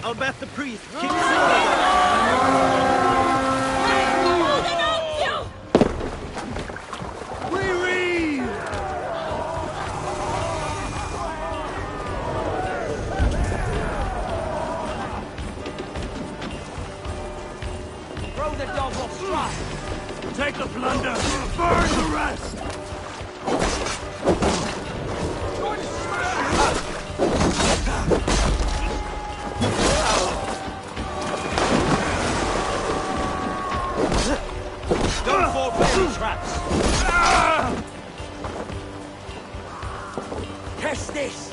I'll bet the priest keeps silver. Throw the dog off strike! Take the plunder, burn the rest! Don't fall for any traps! Catch this!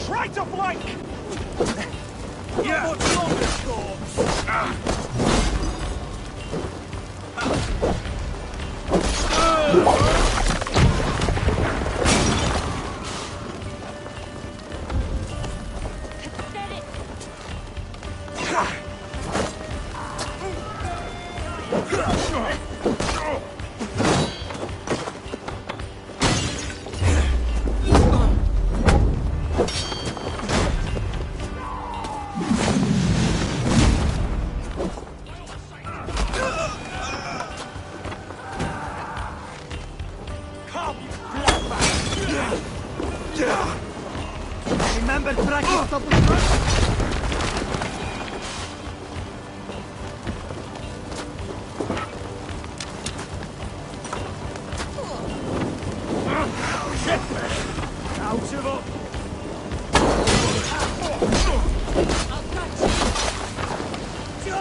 Try to flank! Yeah. Much longer, Storms! Remember tracking stop the front? Shit! Out of up! I'll catch you!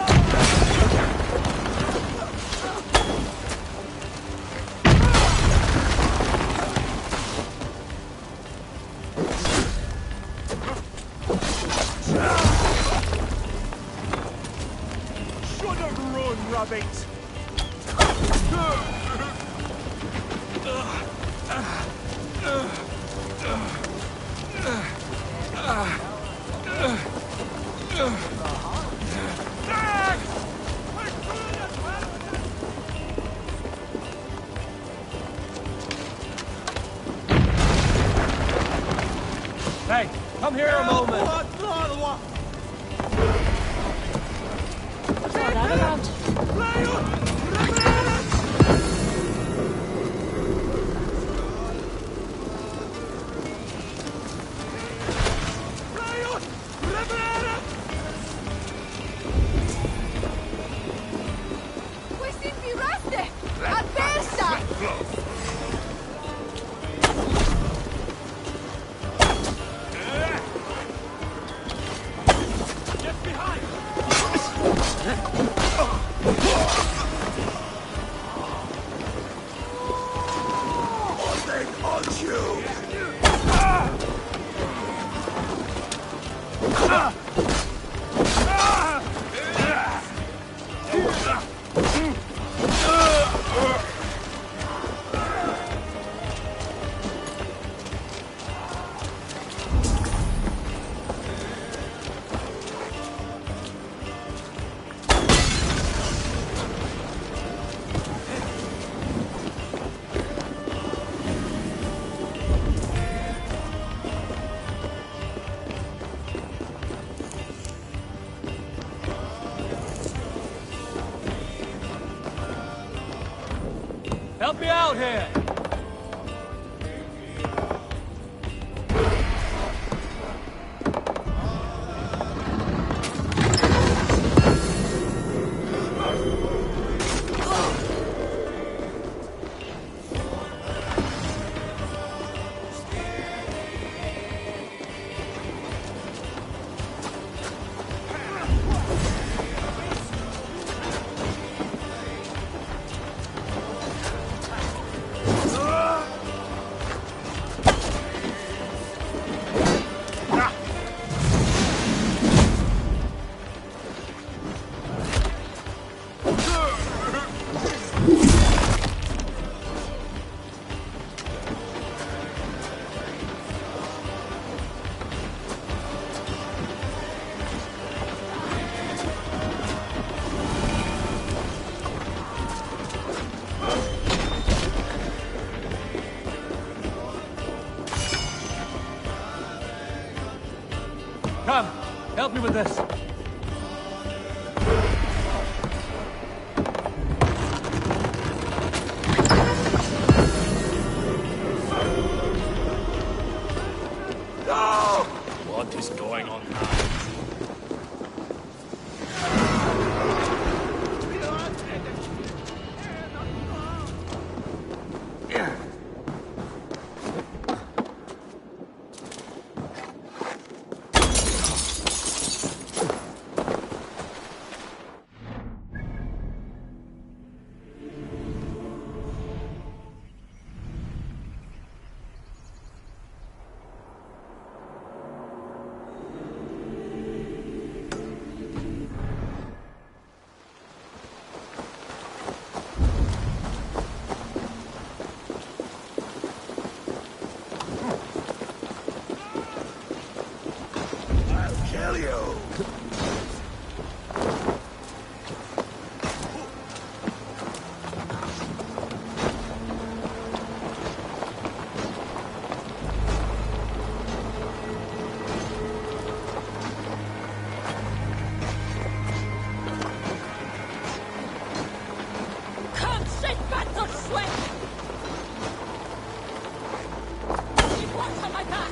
Shouldn't run, rabbit! Hey, come here a moment! Throw that about. Questi infiraste! A testa! Get behind! They haunt you! Help me out here! Come, help me with this. What is going on now? Kill you! Come, shit, battle sweat! Keep watch on my back!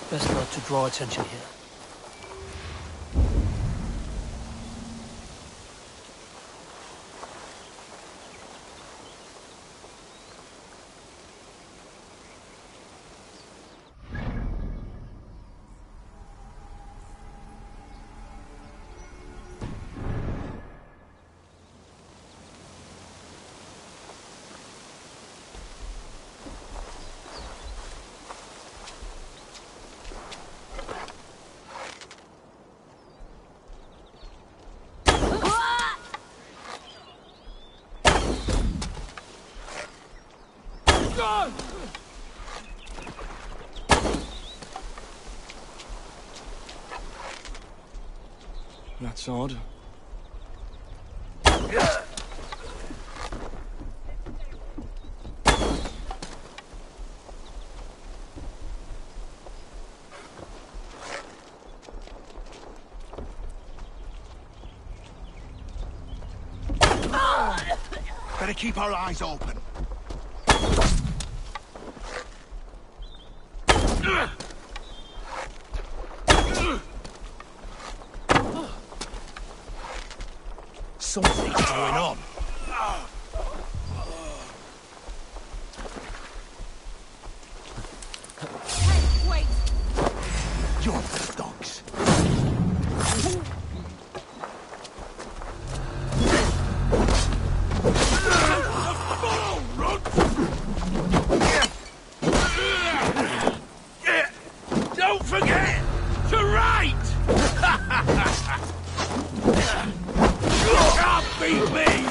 Best not to draw attention here. That's odd. Better keep our eyes open. Something's going on. Hey, wait! You're the dogs. Don't forget to write! You can't beat me!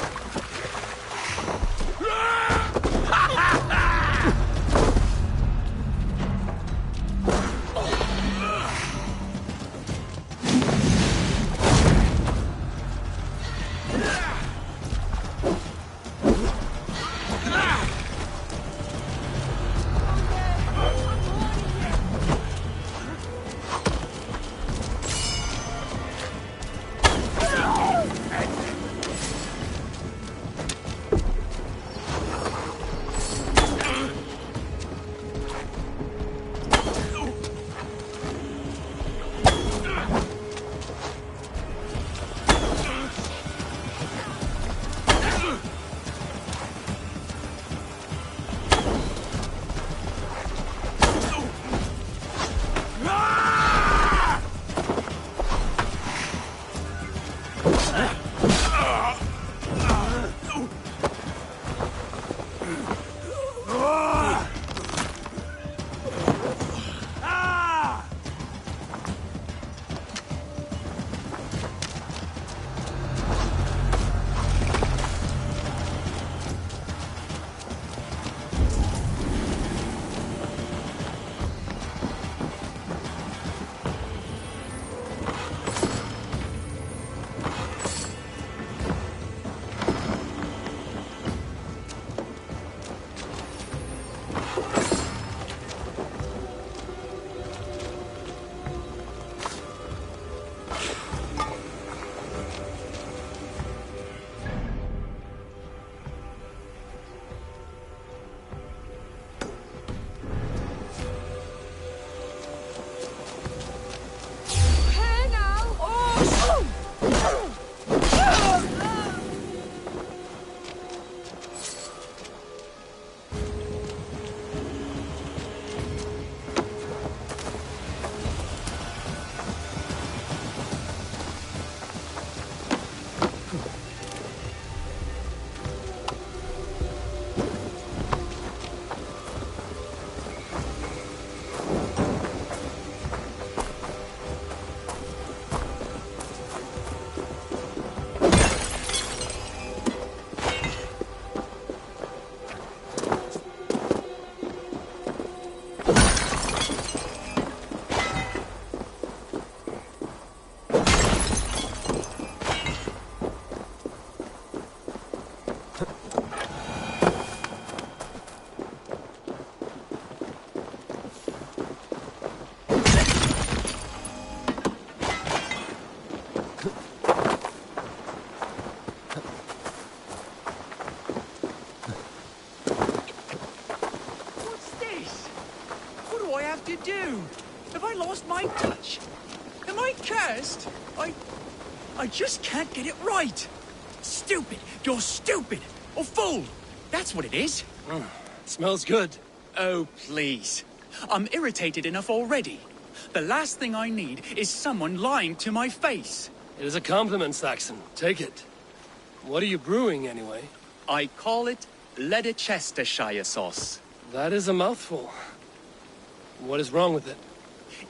to do? Have I lost my touch? Am I cursed? I just can't get it right. Stupid. You're stupid. Or fool. That's what it is. Smells good. Oh, please. I'm irritated enough already. The last thing I need is someone lying to my face. It is a compliment, Saxon. Take it. What are you brewing, anyway? I call it Leicestershire sauce. That is a mouthful. What is wrong with it?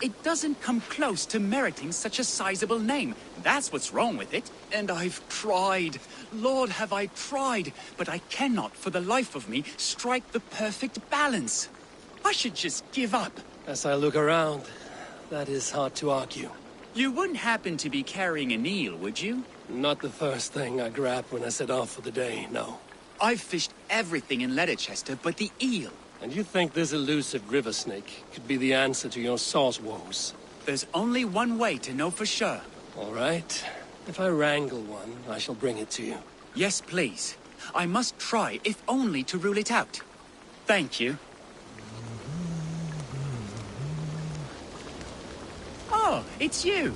It doesn't come close to meriting such a sizable name. That's what's wrong with it. And I've tried. Lord, have I tried. But I cannot, for the life of me, strike the perfect balance. I should just give up. As I look around, that is hard to argue. You wouldn't happen to be carrying an eel, would you? Not the first thing I grabbed when I set off for the day, no. I've fished everything in Leicester but the eel. And you think this elusive river snake could be the answer to your sauce woes? There's only one way to know for sure. All right. If I wrangle one, I shall bring it to you. Yes, please. I must try, if only to rule it out. Thank you. Oh, it's you.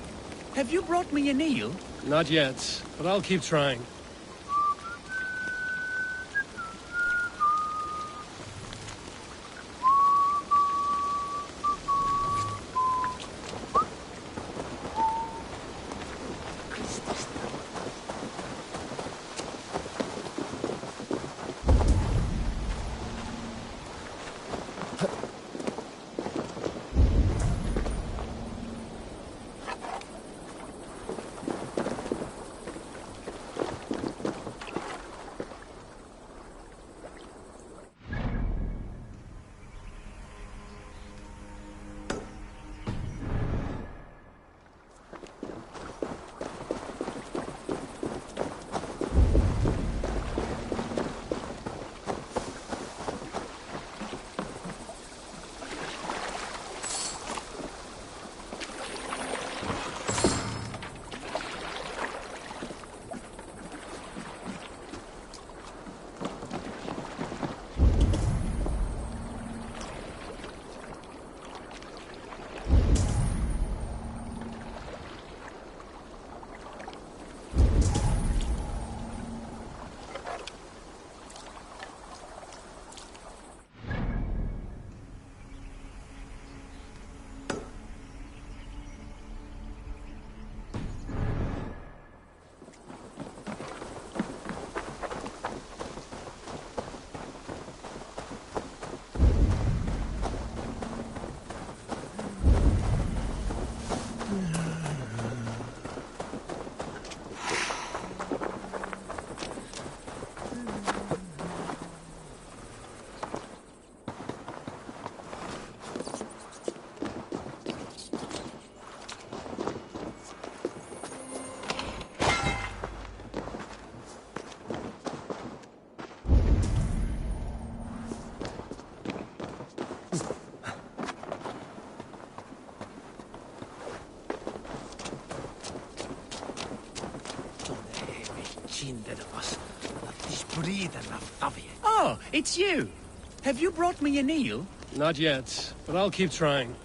Have you brought me an eel? Not yet, but I'll keep trying. Oh, it's you. Have you brought me an eel? Not yet, but I'll keep trying.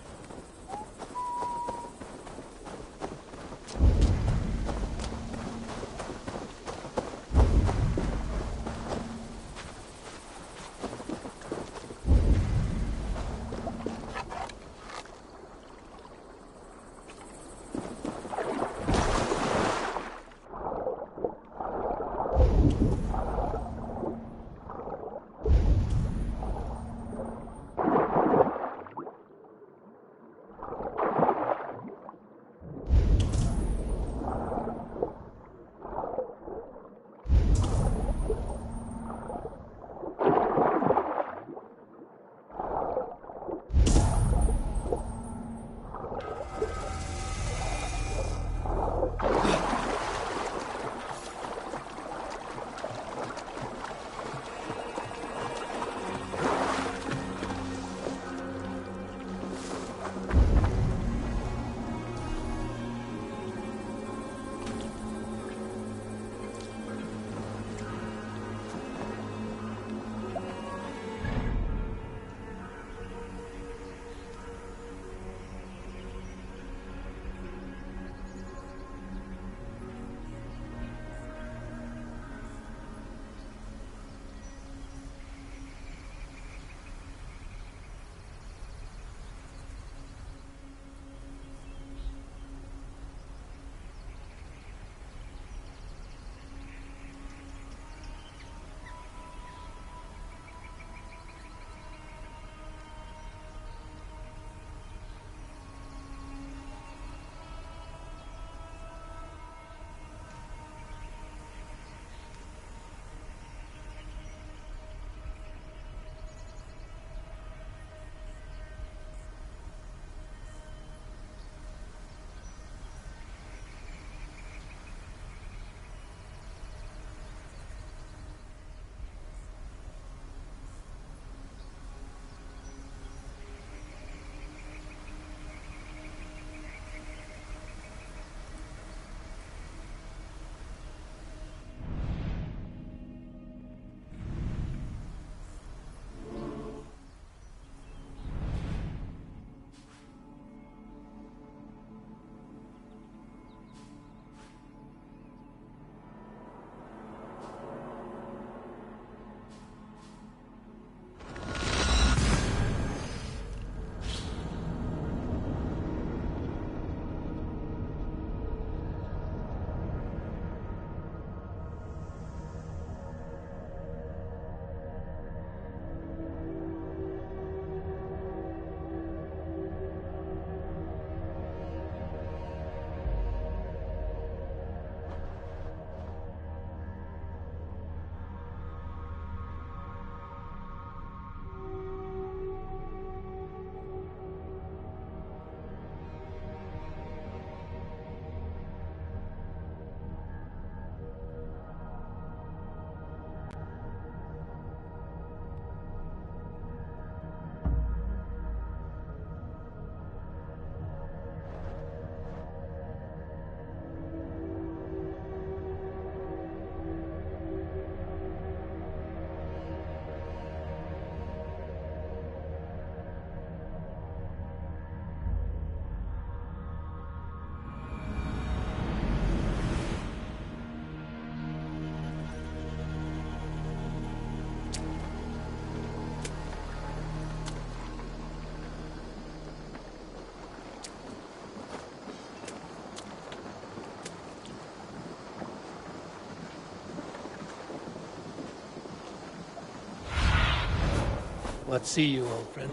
Let's see you, old friend.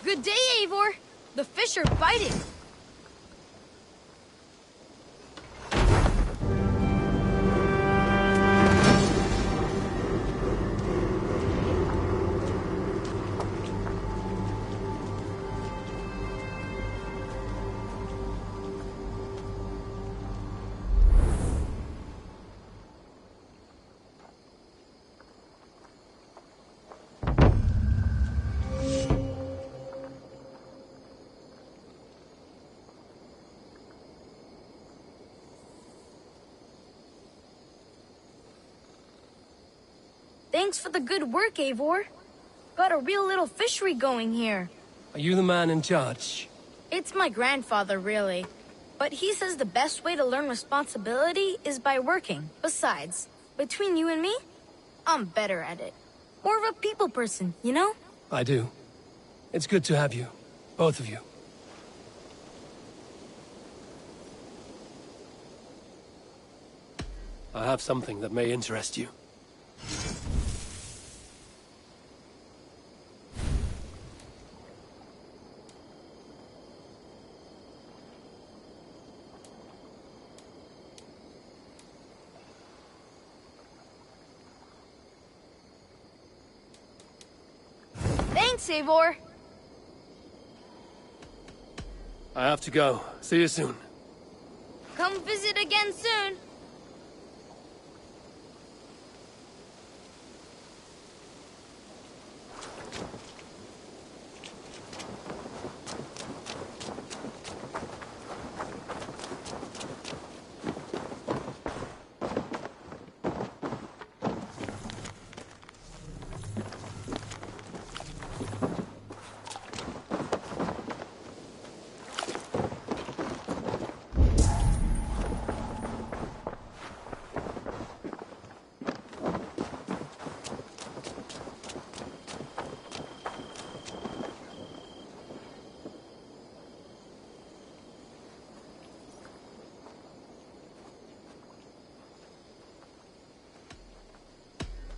Good day, Eivor. The fish are biting. Thanks for the good work, Eivor. Got a real little fishery going here. Are you the man in charge? It's my grandfather, really. But he says the best way to learn responsibility is by working. Besides, between you and me, I'm better at it. More of a people person, you know? I do. It's good to have you. Both of you. I have something that may interest you. Thanks, Eivor. I have to go. See you soon. Come visit again soon.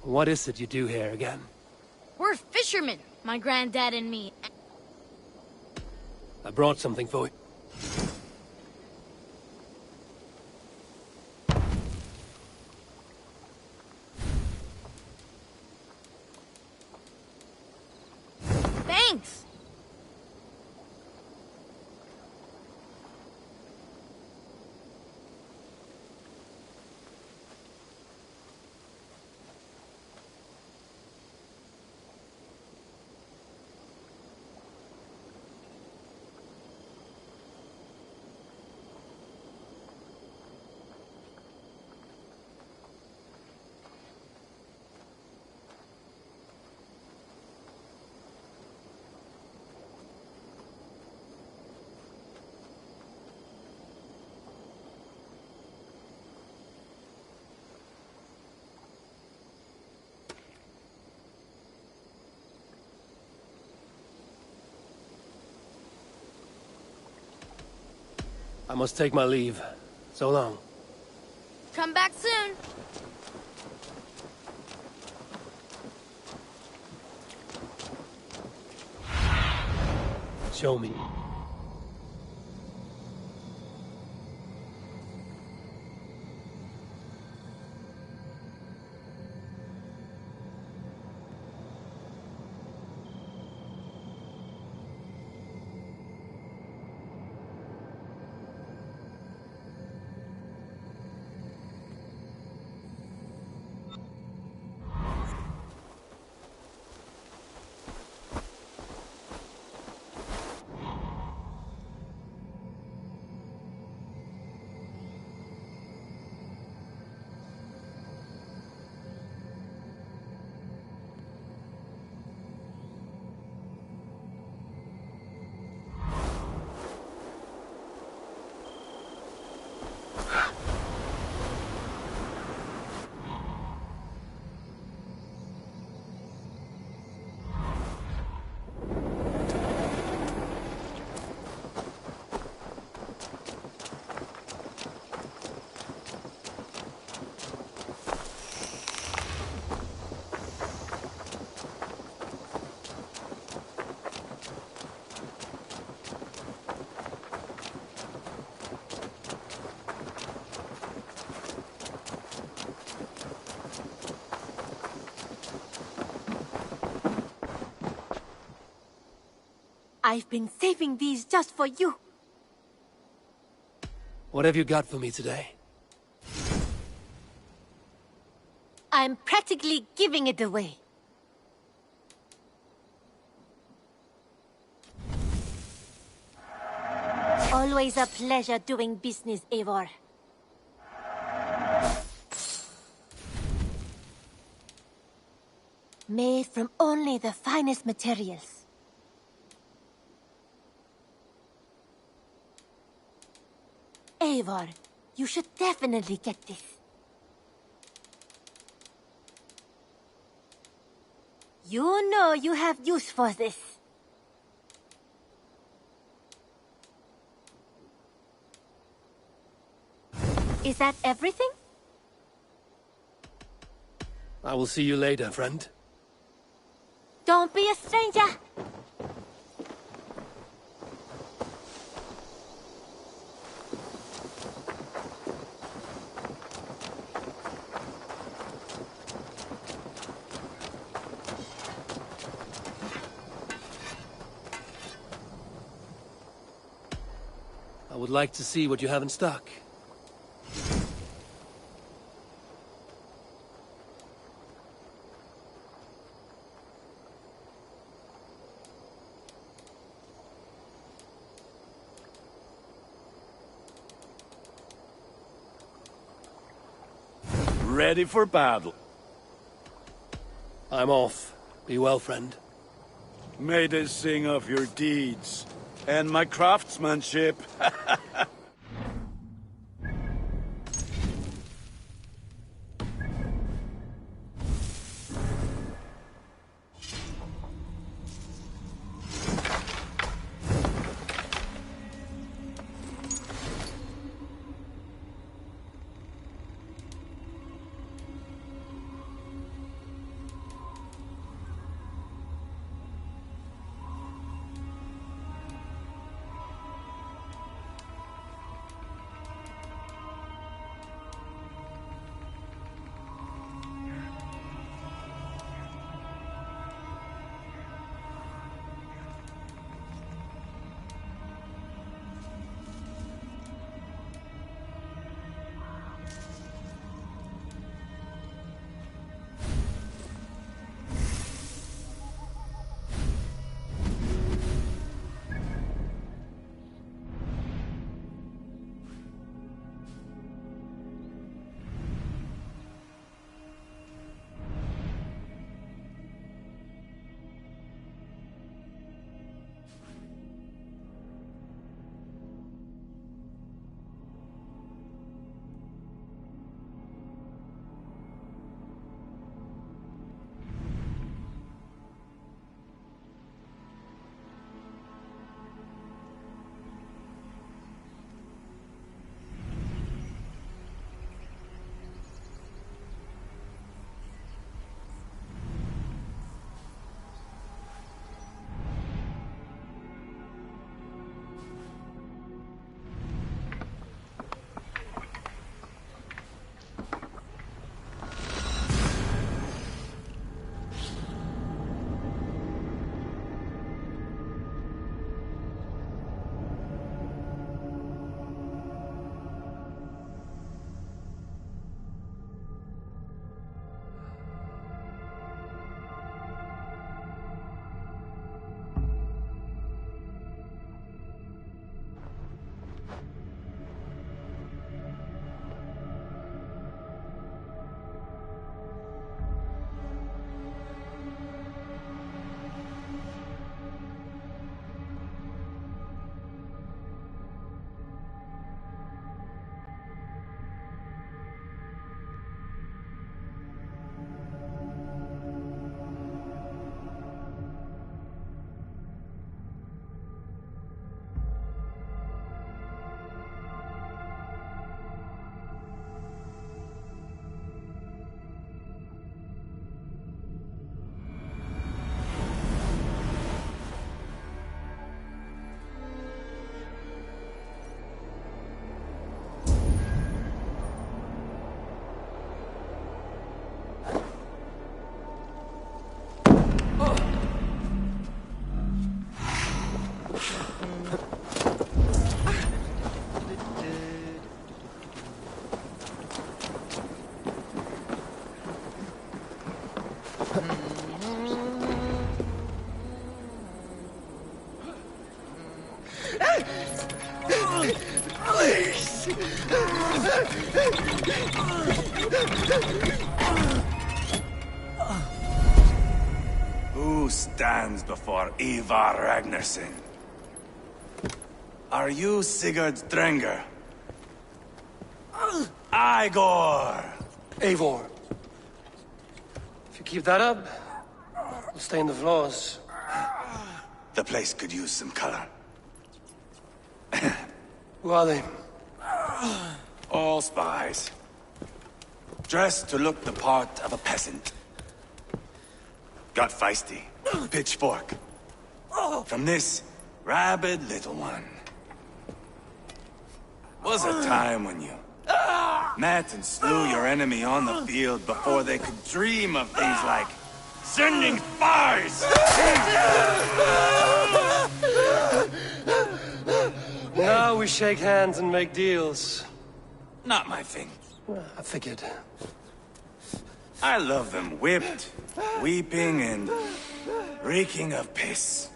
What is it you do here again? We're fishermen, my granddad and me. I brought something for you. Thanks. I must take my leave. So long. Come back soon. Show me. I've been saving these just for you. What have you got for me today? I'm practically giving it away. Always a pleasure doing business, Eivor. Made from only the finest materials. Eivor, you should definitely get this. You know you have use for this. Is that everything? I will see you later, friend. Don't be a stranger! I would like to see what you have in stock. Ready for battle. I'm off. Be well, friend. May they sing of your deeds and my craftsmanship. Who stands before Ivar Ragnarsson? Are you Sigurd Drenger? Igor! Eivor. If you keep that up, we'll stain the floors. The place could use some color. Who are they? All spies. Dressed to look the part of a peasant. Got feisty. Pitchfork. From this rabid little one. Was a time when you met and slew your enemy on the field before they could dream of things like sending spies! Now we shake hands and make deals. Not my thing. I figured. I love them whipped, weeping, and reeking of piss.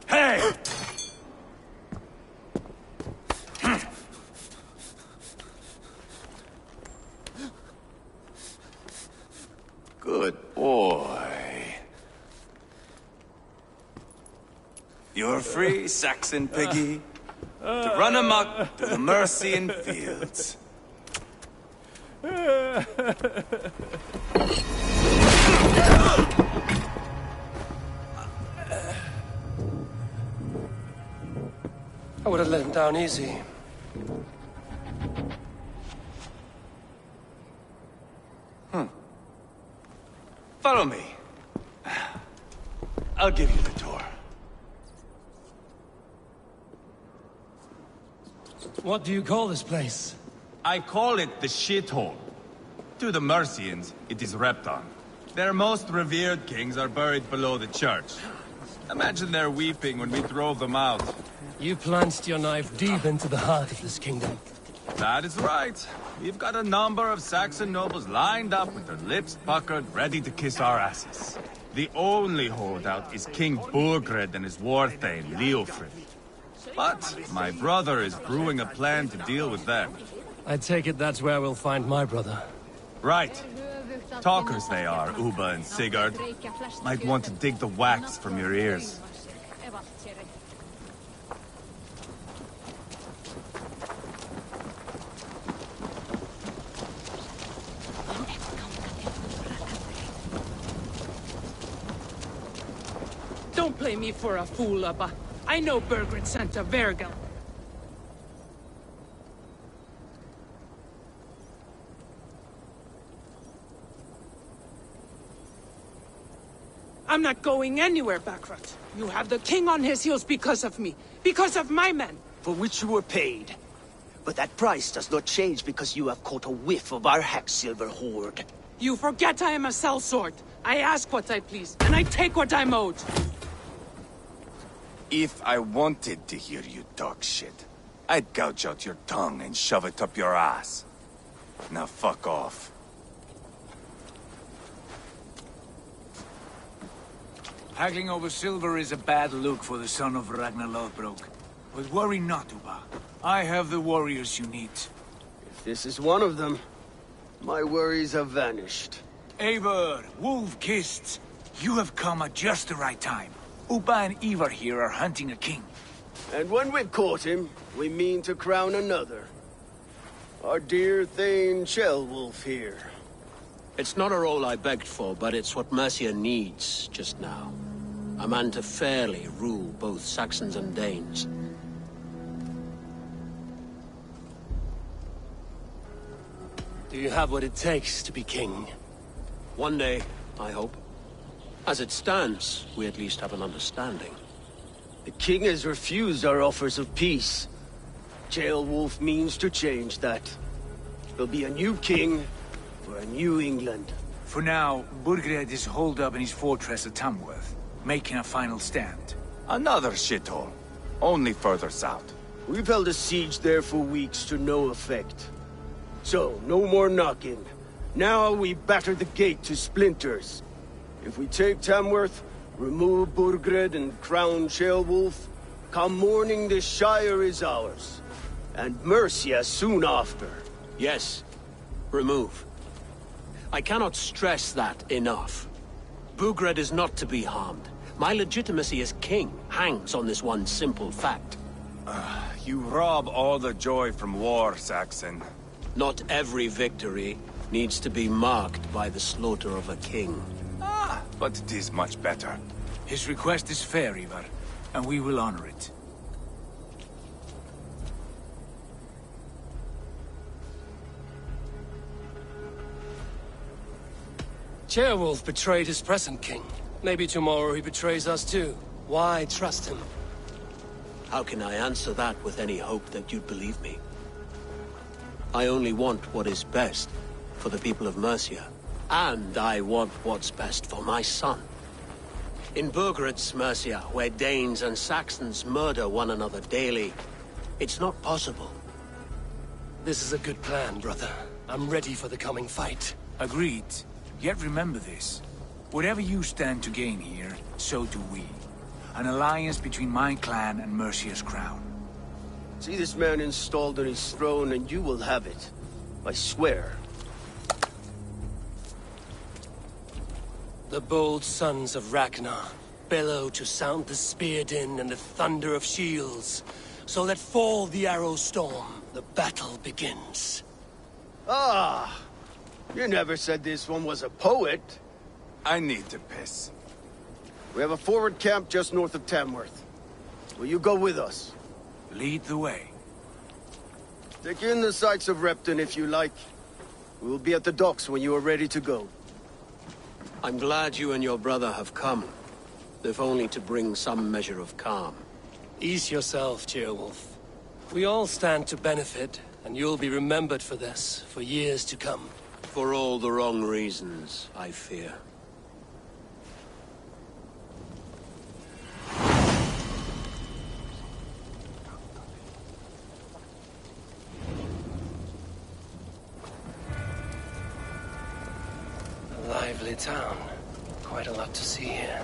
Hey! Good boy. You're free, Saxon piggy, to run amok through the Mercian fields. I would have let him down easy. Follow me. I'll give you the tour. What do you call this place? I call it the shithole. To the Mercians, it is Repton. Their most revered kings are buried below the church. Imagine their weeping when we drove them out. You plunged your knife deep into the heart of this kingdom. That is right. We've got a number of Saxon nobles lined up with their lips puckered, ready to kiss our asses. The only holdout is King Burgred and his war thane, Leofrid. But my brother is brewing a plan to deal with them. I take it that's where we'll find my brother. Right. Talkers they are, Uba and Sigurd. Might want to dig the wax from your ears. Don't play me for a fool, Abba. I know Burgred sent a Vergel. I'm not going anywhere, Backrot. You have the king on his heels because of me. Because of my men. For which you were paid. But that price does not change because you have caught a whiff of our Hacksilver hoard. You forget I am a sellsword. I ask what I please, and I take what I'm owed. If I wanted to hear you talk shit, I'd gouge out your tongue and shove it up your ass. Now fuck off. Haggling over silver is a bad look for the son of Ragnar Lothbrok. But worry not, Uba. I have the warriors you need. If this is one of them, my worries have vanished. Eivor, wolf-kissed, you have come at just the right time. Uba and Ivar here are hunting a king. And when we've caught him, we mean to crown another. Our dear Thane Ceolwulf here. It's not a role I begged for, but it's what Mercia needs just now. A man to fairly rule both Saxons and Danes. Do you have what it takes to be king? One day, I hope. As it stands, we at least have an understanding. The king has refused our offers of peace. Ceolwulf means to change that. There'll be a new king for a new England. For now, Burgred is holed up in his fortress at Tamworth, making a final stand. Another shithole. Only further south. We've held a siege there for weeks to no effect. So, no more knocking. Now we batter the gate to splinters. If we take Tamworth, remove Burgred and crown Ceolwulf, come morning the Shire is ours. And Mercia soon after. Yes, remove. I cannot stress that enough. Bugred is not to be harmed. My legitimacy as king hangs on this one simple fact. You rob all the joy from war, Saxon. Not every victory needs to be marked by the slaughter of a king. But it is much better. His request is fair, Ivar, and we will honor it. Ceolwulf betrayed his present king. Maybe tomorrow he betrays us too. Why trust him? How can I answer that with any hope that you'd believe me? I only want what is best for the people of Mercia. And I want what's best for my son. In Burgred's Mercia, where Danes and Saxons murder one another daily, it's not possible. This is a good plan, brother. I'm ready for the coming fight. Agreed. Yet remember this. Whatever you stand to gain here, so do we. An alliance between my clan and Mercia's crown. See this man installed on his throne and you will have it. I swear. The bold sons of Ragnar bellow to sound the spear din and the thunder of shields. So let fall the arrow storm. The battle begins. Ah! You never said this one was a poet. I need to piss. We have a forward camp just north of Tamworth. Will you go with us? Lead the way. Take in the sights of Repton if you like. We will be at the docks when you are ready to go. I'm glad you and your brother have come, if only to bring some measure of calm. Ease yourself, Ceolwulf. We all stand to benefit, and you'll be remembered for this, for years to come. For all the wrong reasons, I fear. A lively town. Quite a lot to see here.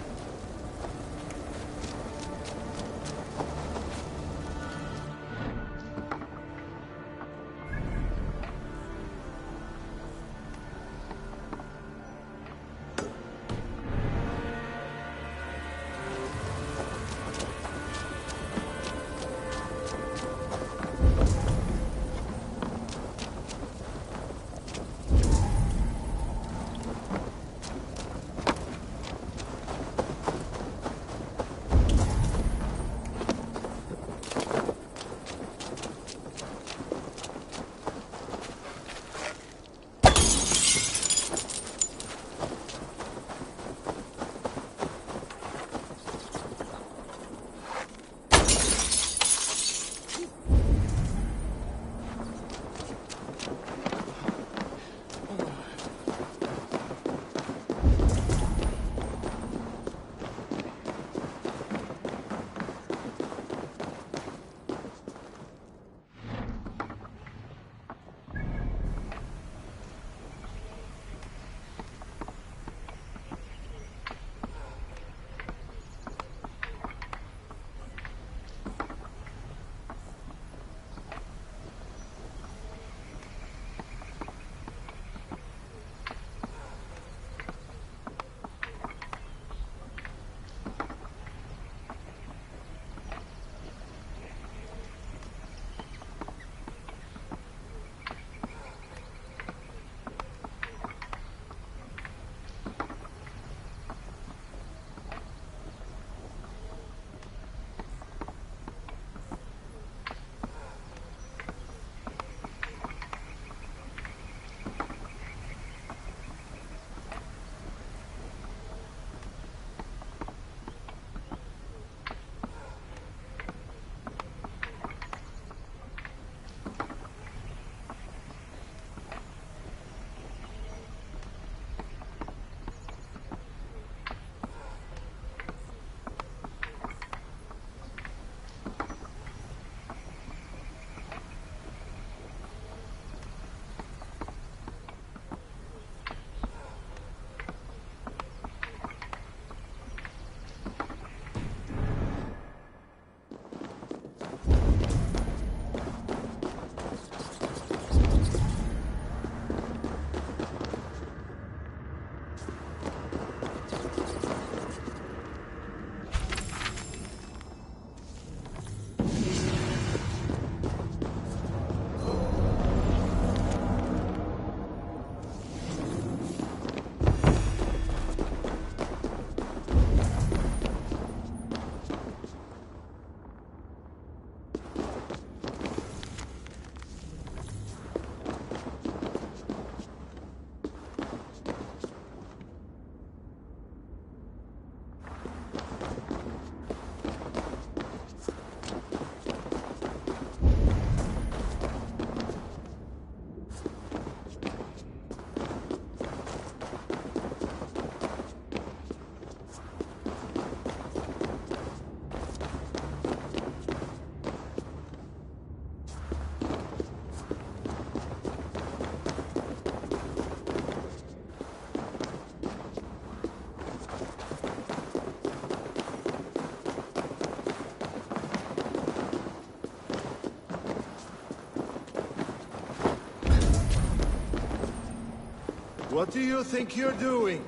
What do you think you're doing?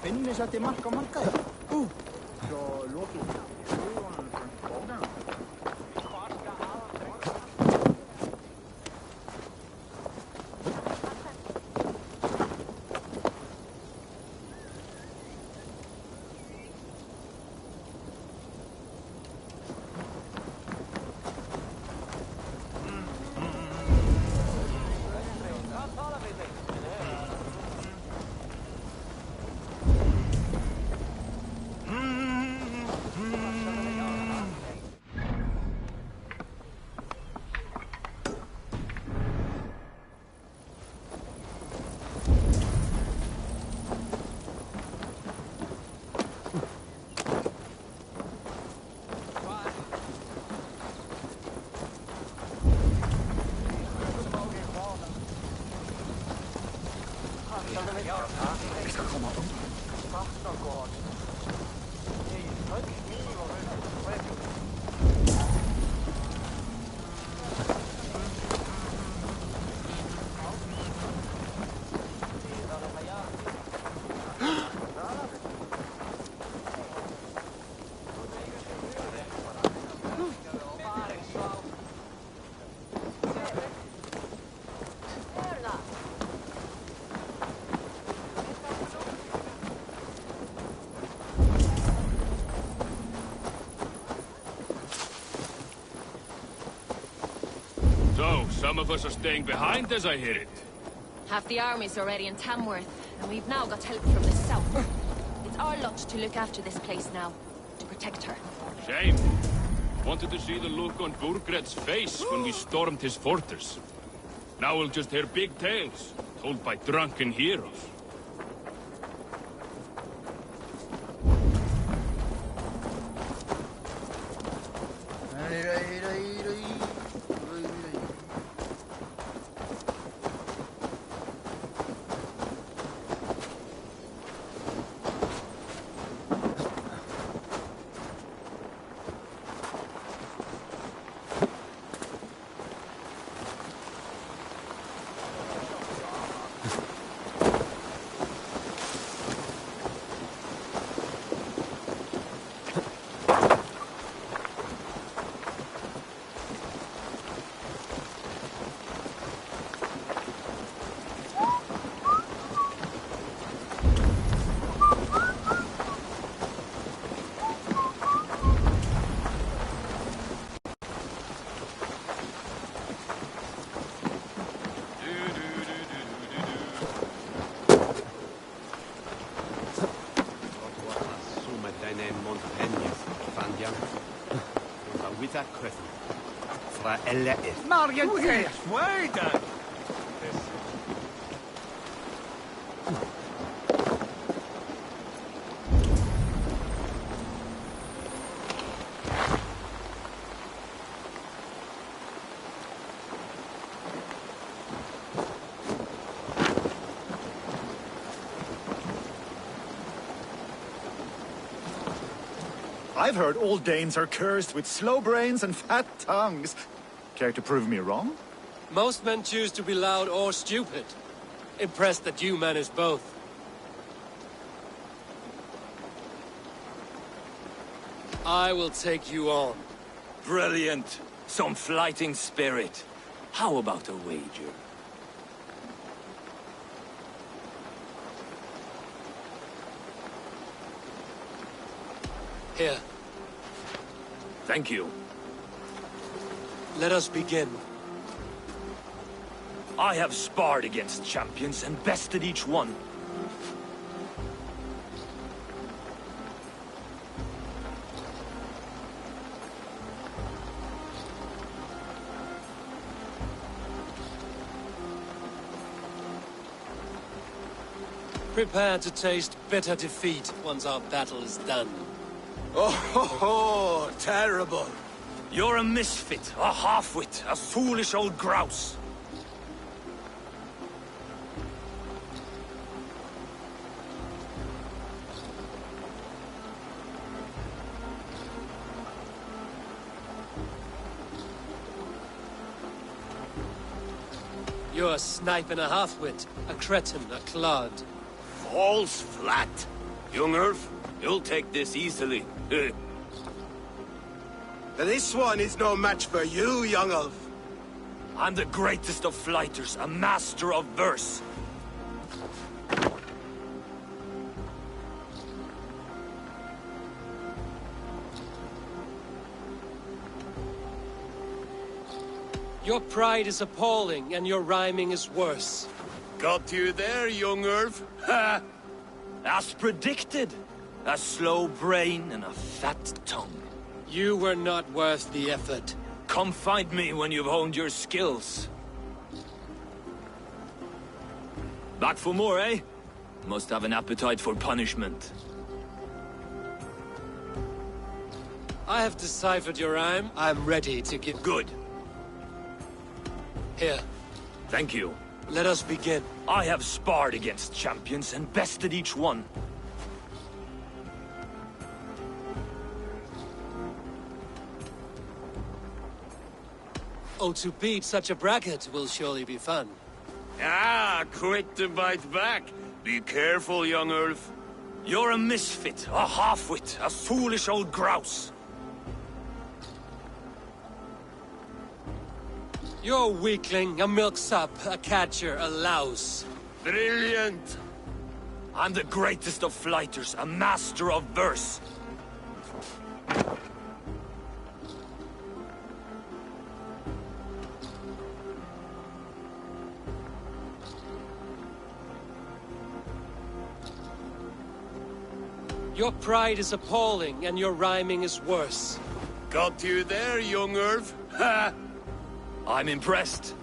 Finni setti mark á markaði. Svo lokið hugunum frá bóðanum. So, some of us are staying behind as I hear it. Half the army's already in Tamworth, and we've now got help from the south. It's our lot to look after this place now, to protect her. Shame. Wanted to see the look on Burgred's face when we stormed his fortress. Now we'll just hear big tales, told by drunken heroes. Marion, way down. I've heard all Danes are cursed with slow brains and fat tongues. Care to prove me wrong? Most men choose to be loud or stupid. Impressed that you manage both. I will take you on. Brilliant. Some fighting spirit. How about a wager? Here. Thank you. Let us begin. I have sparred against champions and bested each one. Prepare to taste bitter defeat once our battle is done. Oh, terrible. You're a misfit, a half-wit, a foolish old grouse. You're a snipe and a half-wit, a cretin, a clod. Falls flat. Young Earth, you'll take this easily. This one is no match for you, young elf. I'm the greatest of flighters, a master of verse. Your pride is appalling, and your rhyming is worse. Got you there, young Earth. Ha! As predicted. A slow brain and a fat tongue. You were not worth the effort. Come find me when you've honed your skills. Back for more, eh? Must have an appetite for punishment. I have deciphered your rhyme. I'm ready to give... Good. Here. Thank you. Let us begin. I have sparred against champions and bested each one. Oh, to beat such a bracket will surely be fun. Ah, quick to bite back. Be careful, young Earth. You're a misfit, a half-wit, a foolish old grouse. You're a weakling, a milksop, a catcher, a louse. Brilliant! I'm the greatest of flighters, a master of verse. Your pride is appalling, and your rhyming is worse. Got you there, young Irv. Ha! I'm impressed.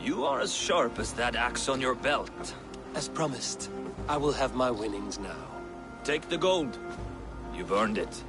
You are as sharp as that axe on your belt. As promised, I will have my winnings now. Take the gold. You've earned it.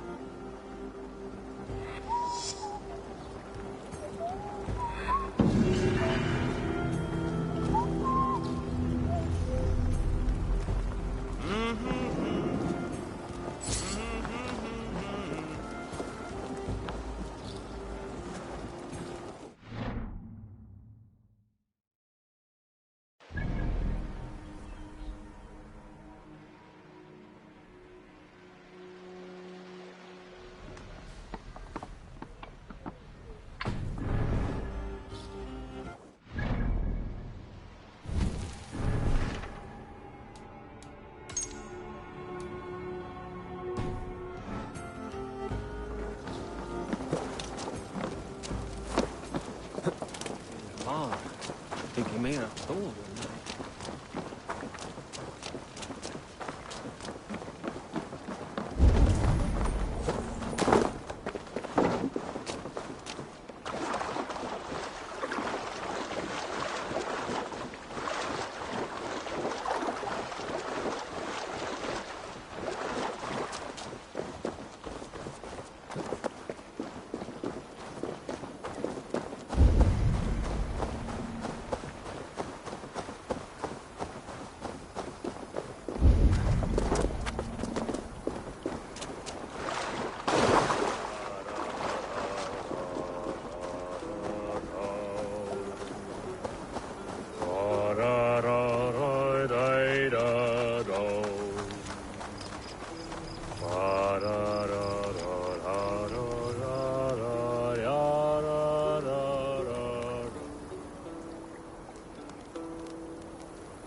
Tycker mer att då.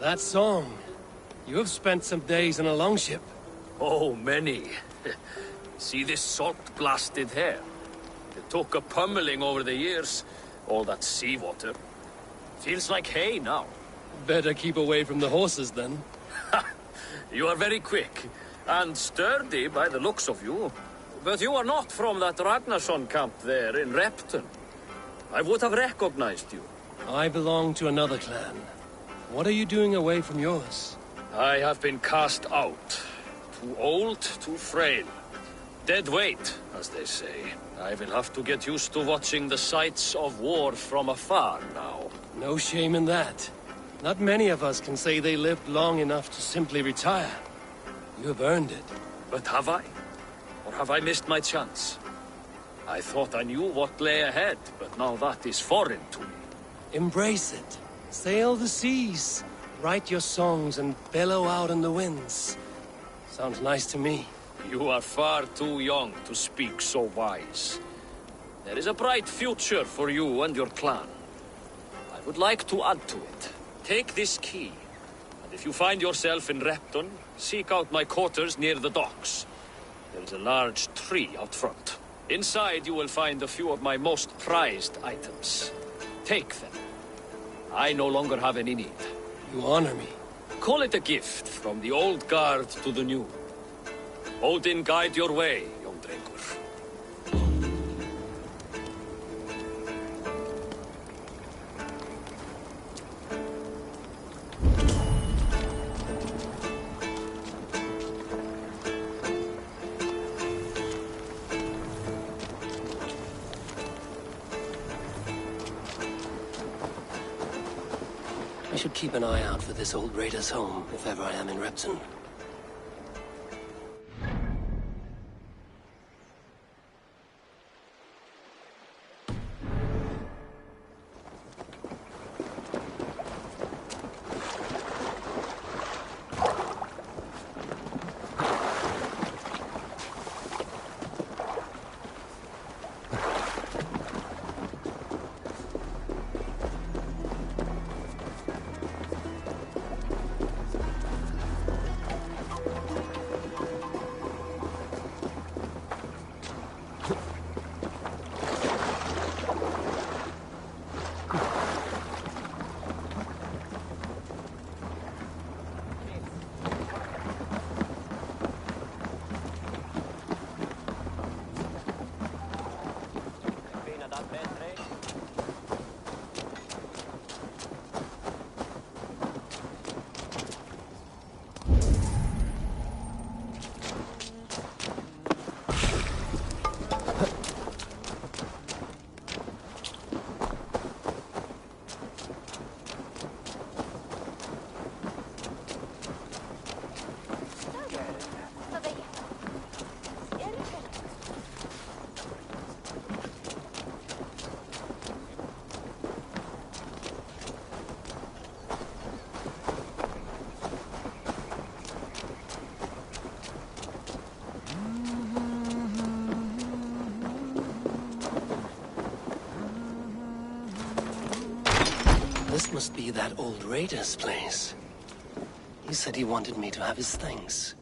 That song. You have spent some days in a longship. Oh, many. See this salt-blasted hair? It took a pummeling over the years. All that seawater. Feels like hay now. Better keep away from the horses, then. You are very quick. And sturdy by the looks of you. But you are not from that Ragnarsson camp there in Repton. I would have recognized you. I belong to another clan. What are you doing away from yours? I have been cast out. Too old, too frail. Dead weight, as they say. I will have to get used to watching the sights of war from afar now. No shame in that. Not many of us can say they lived long enough to simply retire. You have earned it. But have I? Or have I missed my chance? I thought I knew what lay ahead, but now that is foreign to me. Embrace it. Sail the seas. Write your songs and bellow out in the winds. Sounds nice to me. You are far too young to speak so wise. There is a bright future for you and your clan. I would like to add to it. Take this key, and if you find yourself in Repton, seek out my quarters near the docks. There is a large tree out front. Inside you will find a few of my most prized items. Take them. I no longer have any need. You honor me. Call it a gift from the old guard to the new. Odin guide your way, young drengur. I should keep an eye out for this old raider's home, if ever I am in Repton. This must be that old raider's place. He said he wanted me to have his things.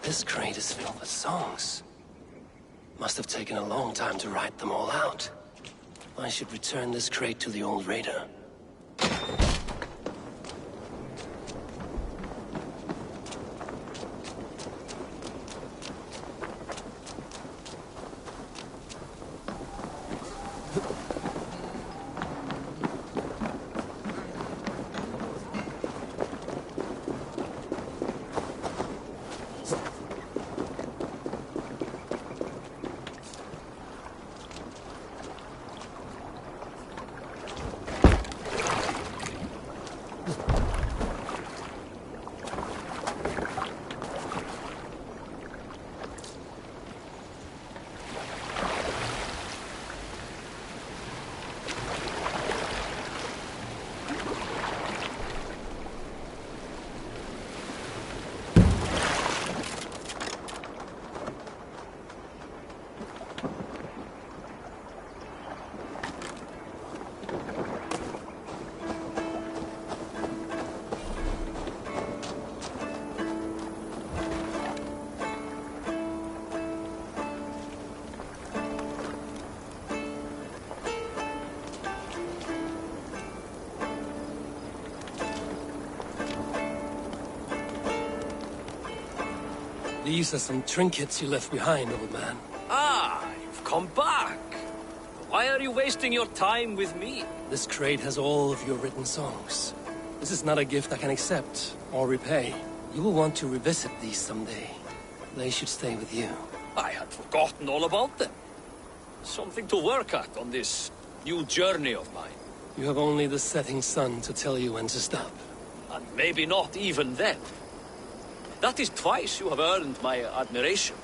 This crate is filled with songs. Must have taken a long time to write them all out. I should return this crate to the old raider. These are some trinkets you left behind, old man. Ah, you've come back. Why are you wasting your time with me? This crate has all of your written songs. This is not a gift I can accept or repay. You will want to revisit these someday. They should stay with you. I had forgotten all about them. Something to work at on this new journey of mine. You have only the setting sun to tell you when to stop. And maybe not even then. That is twice you have earned my admiration.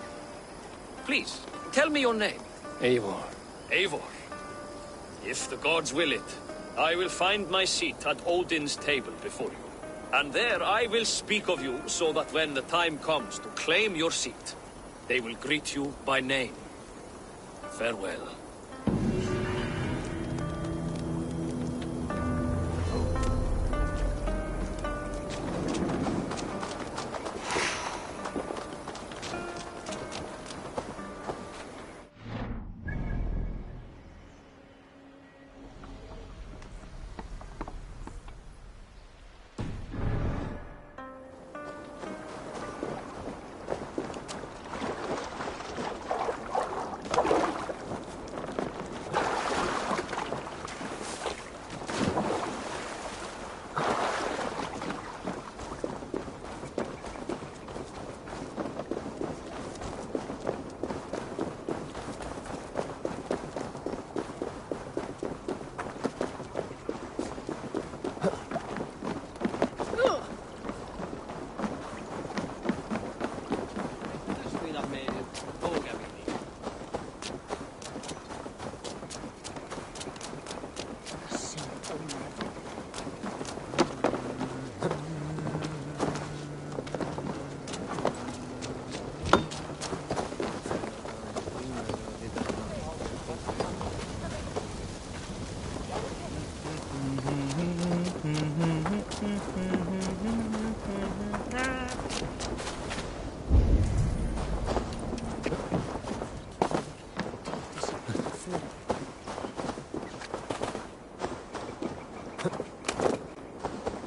Please, tell me your name. Eivor. Eivor. If the gods will it, I will find my seat at Odin's table before you. And there I will speak of you so that when the time comes to claim your seat, they will greet you by name. Farewell.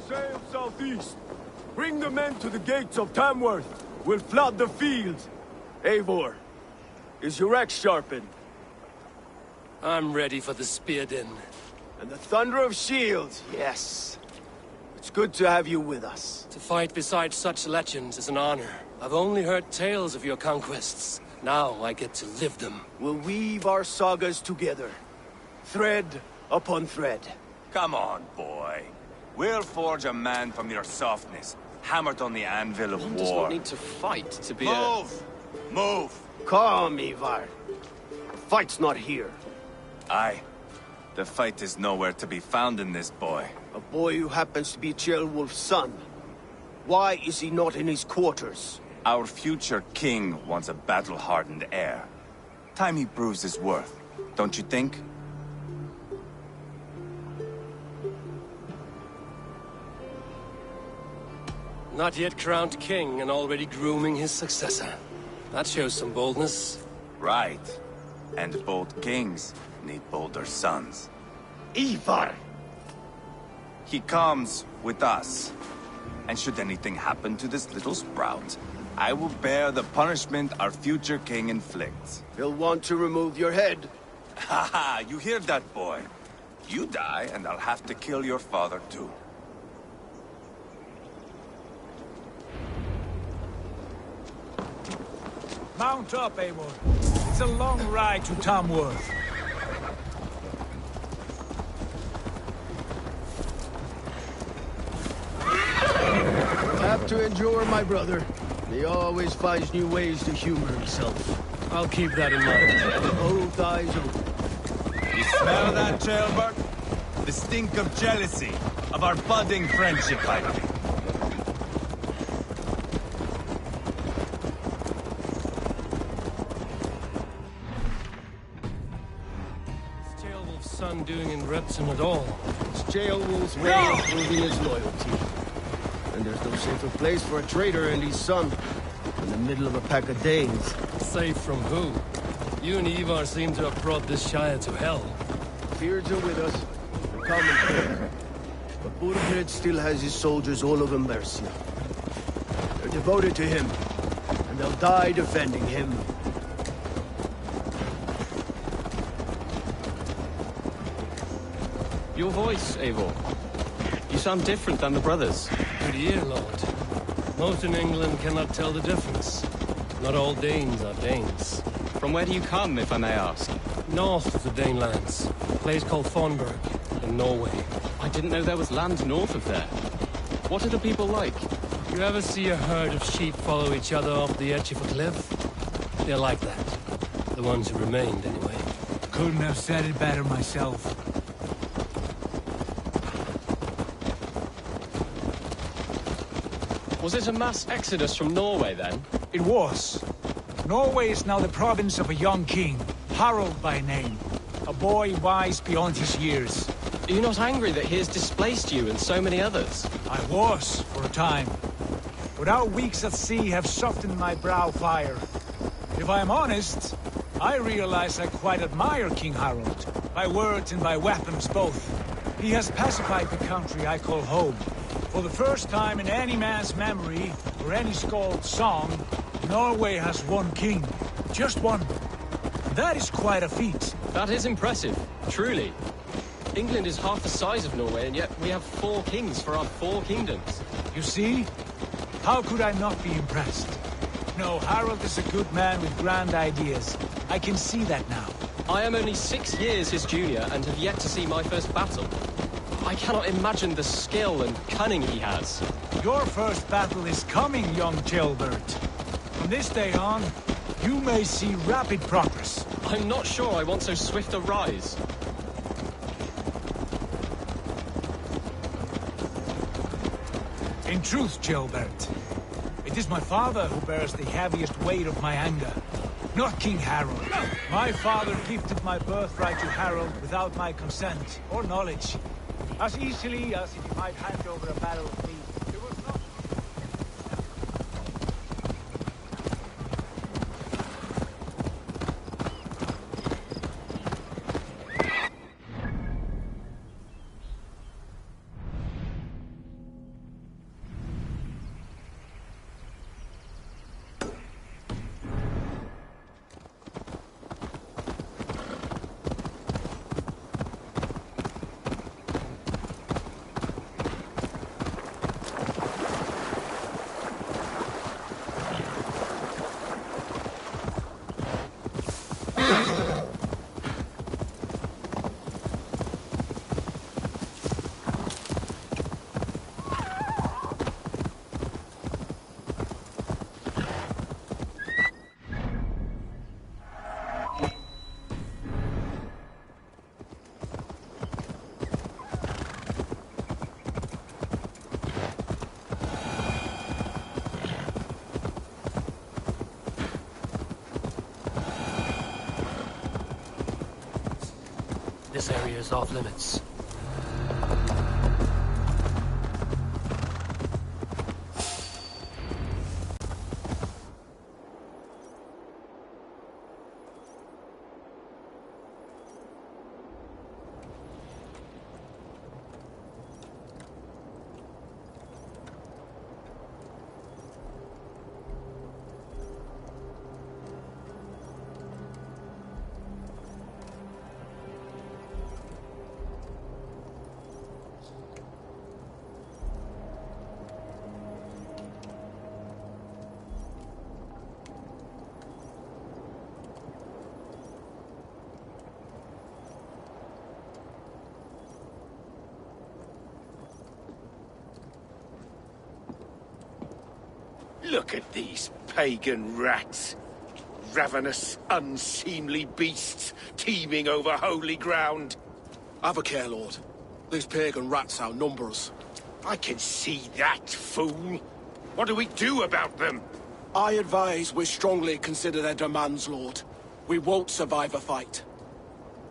Sail southeast. Bring the men to the gates of Tamworth. We'll flood the fields. Eivor, is your axe sharpened? I'm ready for the spear din. And the thunder of shields, yes. It's good to have you with us. To fight beside such legends is an honor. I've only heard tales of your conquests. Now I get to live them. We'll weave our sagas together, thread upon thread. Come on, boy. We'll forge a man from your softness, hammered on the anvil of One war. does not need to fight to be Move! Move! Calm, Ivar. The fight's not here. Aye. The fight is nowhere to be found in this boy. A boy who happens to be Ceolwulf's son. Why is he not in his quarters? Our future king wants a battle-hardened heir. Time he proves his worth, don't you think? Not yet crowned king and already grooming his successor. That shows some boldness. Right. And bold kings need bolder sons. Ivar! He comes with us. And should anything happen to this little sprout, I will bear the punishment our future king inflicts. He'll want to remove your head. Ha ha! You hear that, boy? You die, and I'll have to kill your father, too. Mount up, Eivor. It's a long ride to Tamworth. You'll have to endure, my brother. He always finds new ways to humor himself. I'll keep that in mind. Both eyes open. You smell that, Ceolbert? The stink of jealousy, of our budding friendship, I think. What's Ceolwulf's son doing in Repton at all? It's Ceolwulf's way of proving his loyalty. And there's no safer place for a traitor and his son in the middle of a pack of Danes. Safe from who? You and Ivar seem to have brought this Shire to hell. Fears are with us. They're common folk. But Burgred still has his soldiers all over Mercia. They're devoted to him, and they'll die defending him. Your voice, Eivor. You sound different than the brothers. Good year, Lord. Most in England cannot tell the difference. Not all Danes are Danes. From where do you come, if I may ask? North of the Danelands. A place called Thornburg, in Norway. I didn't know there was land north of there. What are the people like? You ever see a herd of sheep follow each other off the edge of a cliff? They're like that. The ones who remained, anyway. Couldn't have said it better myself. Was it a mass exodus from Norway, then? It was. Norway is now the province of a young king, Harald by name. A boy wise beyond his years. Are you not angry that he has displaced you and so many others? I was, for a time. But our weeks at sea have softened my brow fire. If I am honest, I realize I quite admire King Harald. By words and by weapons both. He has pacified the country I call home. For the first time in any man's memory, or any skald's song, Norway has one king. Just one. That is quite a feat. That is impressive, truly. England is half the size of Norway, and yet we have 4 kings for our 4 kingdoms. You see? How could I not be impressed? No, Harald is a good man with grand ideas. I can see that now. I am only 6 years his junior, and have yet to see my first battle. I cannot imagine the skill and cunning he has. Your first battle is coming, young Ceolbert. From this day on, you may see rapid progress. I'm not sure I want so swift a rise. In truth, Ceolbert, it is my father who bears the heaviest weight of my anger, not King Harald. My father gifted my birthright to Harald without my consent or knowledge. As easily as if he might hand over a battle of me. It was not... is off limits. Look at these pagan rats. Ravenous, unseemly beasts teeming over holy ground. Have a care, Lord. These pagan rats outnumber us. I can see that, fool. What do we do about them? I advise we strongly consider their demands, Lord. We won't survive a fight.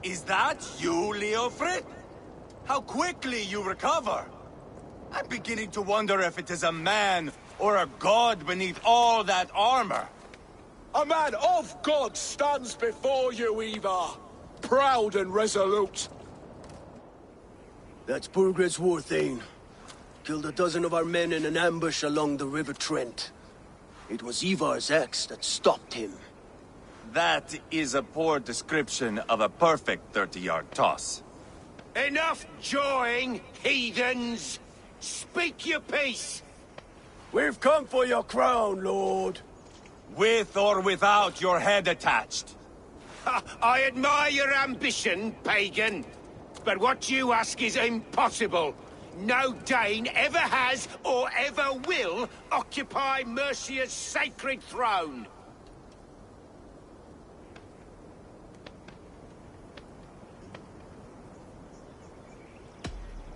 Is that you, Leofrid? How quickly you recover! I'm beginning to wonder if it is a man or a god beneath all that armor. A man of God stands before you, Ivar. Proud and resolute. That's Burgred's war thane. Killed a dozen of our men in an ambush along the River Trent. It was Ivar's axe that stopped him. That is a poor description of a perfect 30-yard toss. Enough jawing, heathens! Speak your piece! We've come for your crown, Lord. With or without your head attached. I admire your ambition, pagan. But what you ask is impossible. No Dane ever has or ever will occupy Mercia's sacred throne.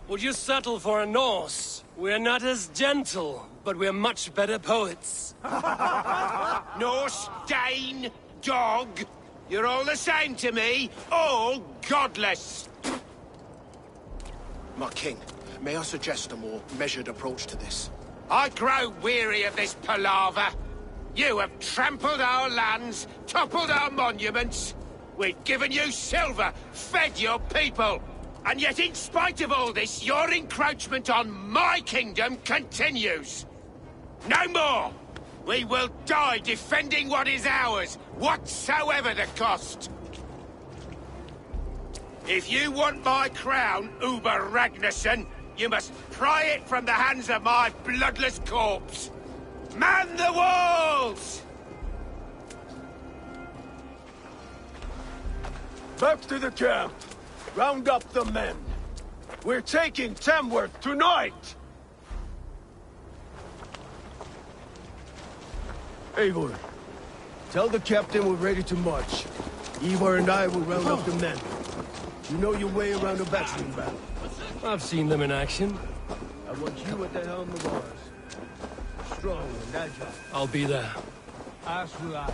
Would you settle for a Norse? We're not as gentle, but we're much better poets. Norse, Dane, dog. You're all the same to me. All godless. My king, may I suggest a more measured approach to this? I grow weary of this palaver. You have trampled our lands, toppled our monuments. We've given you silver, fed your people. And yet, in spite of all this, your encroachment on my kingdom continues. No more! We will die defending what is ours, whatsoever the cost. If you want my crown, Uber Ragnarsson, you must pry it from the hands of my bloodless corpse. Man the walls! Back to the camp. Round up the men. We're taking Tamworth tonight! Eivor, tell the captain we're ready to march. Ivar and I will round up the men. You know your way around a battering ram. I've seen them in action. I want you at the helm of ours. Strong and agile. I'll be there. As will I.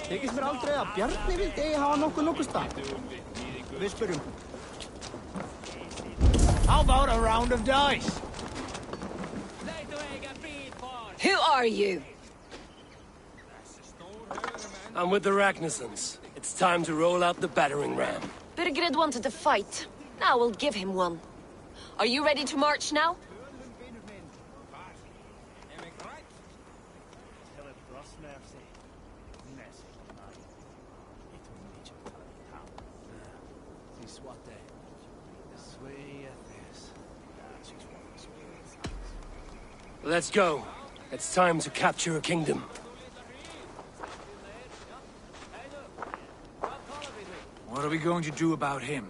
Tekist mér aldrei að Bjarni vildi eigi hafa nokkuð stað. Við spyrjum. How about a round of dice? Who are you? I'm with the Ragnarssons. It's time to roll out the battering ram. Burgred wanted to fight. Now we'll give him one. Are you ready to march now? Let's go. It's time to capture a kingdom. What are we going to do about him?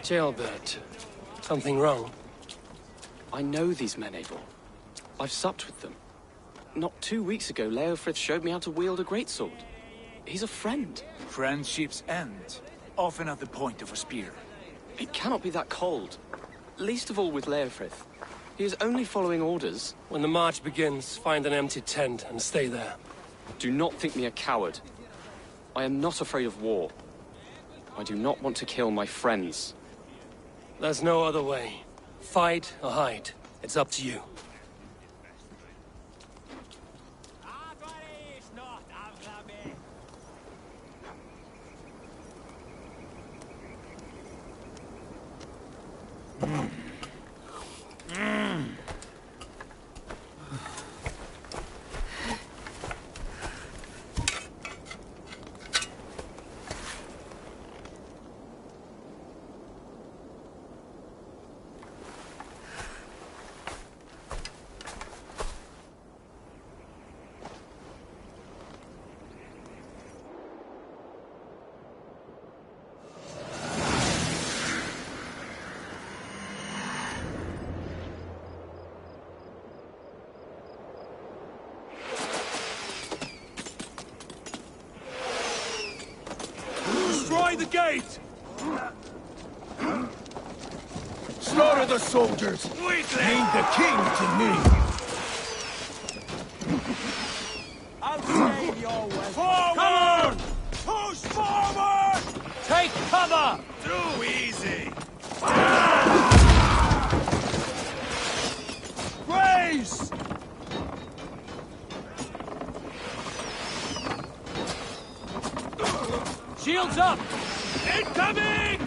Jailbird. Something wrong? I know these men, Eivor. I've supped with them. Not 2 weeks ago, Leofrith showed me how to wield a greatsword. He's a friend. Friendships end, often at the point of a spear. It cannot be that cold. Least of all with Leofrith. He is only following orders. When the march begins, find an empty tent and stay there. Do not think me a coward. I am not afraid of war. I do not want to kill my friends. There's no other way. Fight or hide. It's up to you. Destroy the gate! Slaughter the soldiers! Lead the king to me! I'll save your way. Forward! Push forward! Take cover! Too easy! Grace! Shields up! Incoming!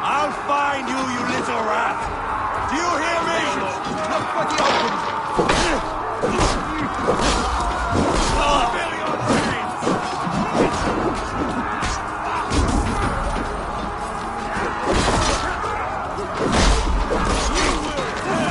I'll find you, you little rat! Do you hear me? Look for the Spill your brains! You will pay!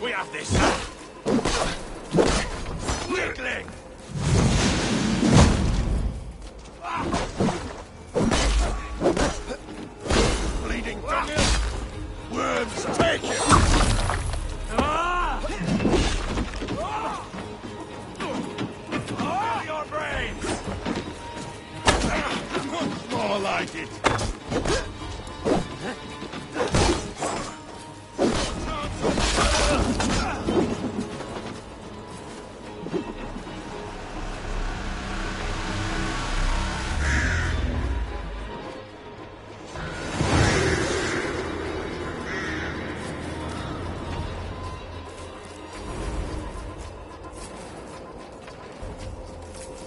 We have this. Weakling! Bleeding duck! Worms, take it! Fill your brains! More like it!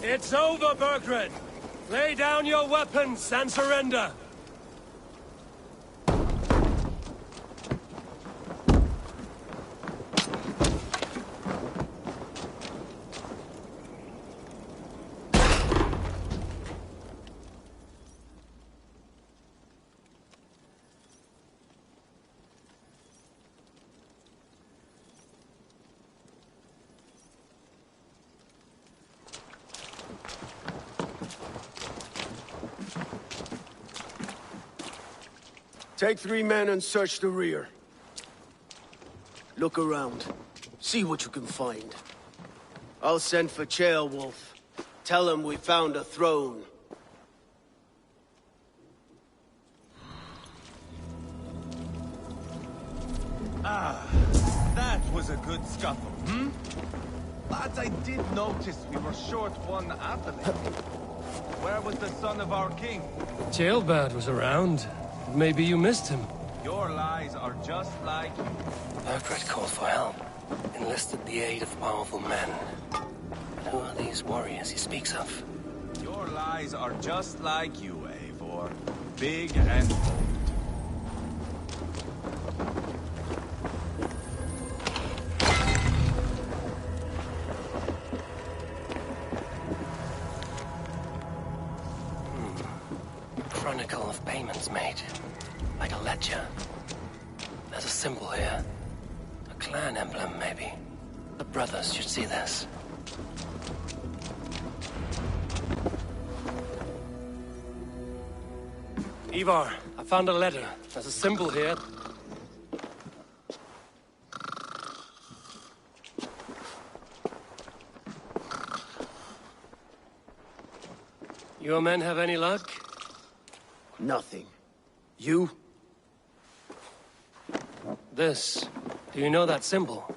It's over, Burgred! Lay down your weapons and surrender! Take 3 men and search the rear. Look around. See what you can find. I'll send for Ceolwulf. Tell him we found a throne. Ah, that was a good scuffle, hmm? Lads, I did notice we were short one athlete. Where was the son of our king? Ceolbad was around. Maybe you missed him. Your lies are just like you. Burgred called for help. Enlisted the aid of powerful men. Who are these warriors he speaks of? Your lies are just like you, Eivor. Big and bold. clan emblem, maybe. The brothers should see this. Ivar, I found a letter. There's a symbol here. Your men have any luck? Nothing. You? This. Do you know that symbol?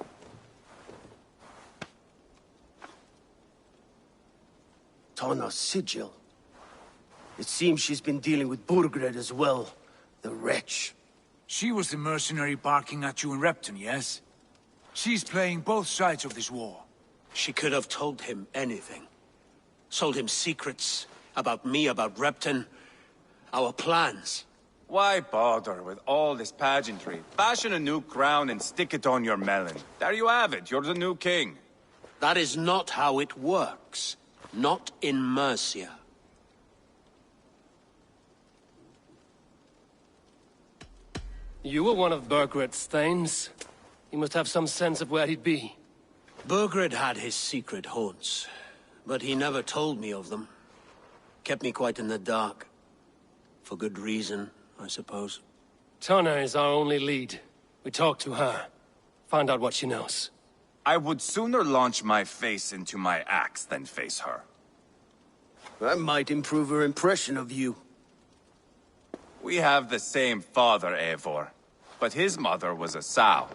Tana's sigil. It seems she's been dealing with Burgred as well. The wretch. She was the mercenary barking at you in Repton, yes? She's playing both sides of this war. She could have told him anything. Sold him secrets about me, about Repton, our plans. Why bother with all this pageantry? Fashion a new crown and stick it on your melon. There you have it, you're the new king. That is not how it works. Not in Mercia. You were one of Burgred's thanes. You must have some sense of where he'd be. Burgred had his secret haunts, but he never told me of them. Kept me quite in the dark. For good reason, I suppose. Tana is our only lead. We talk to her. Find out what she knows. I would sooner launch my face into my axe than face her. That might improve her impression of you. We have the same father, Eivor. But his mother was a sow.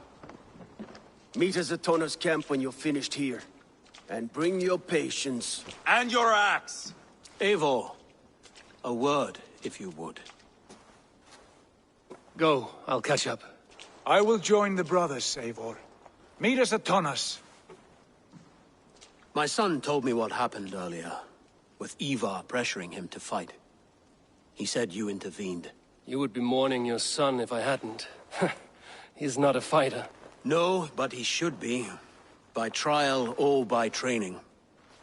Meet us at Tana's camp when you're finished here. And bring your patience. And your axe! Eivor, a word, if you would. Go, I'll catch up. I will join the brothers, Eivor. Meet us at Tana's. My son told me what happened earlier, with Ivar pressuring him to fight. He said you intervened. You would be mourning your son if I hadn't. He's not a fighter. No, but he should be. By trial or by training.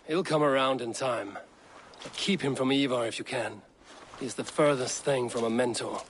He'll come around in time. But keep him from Ivar if you can. He's the furthest thing from a mentor.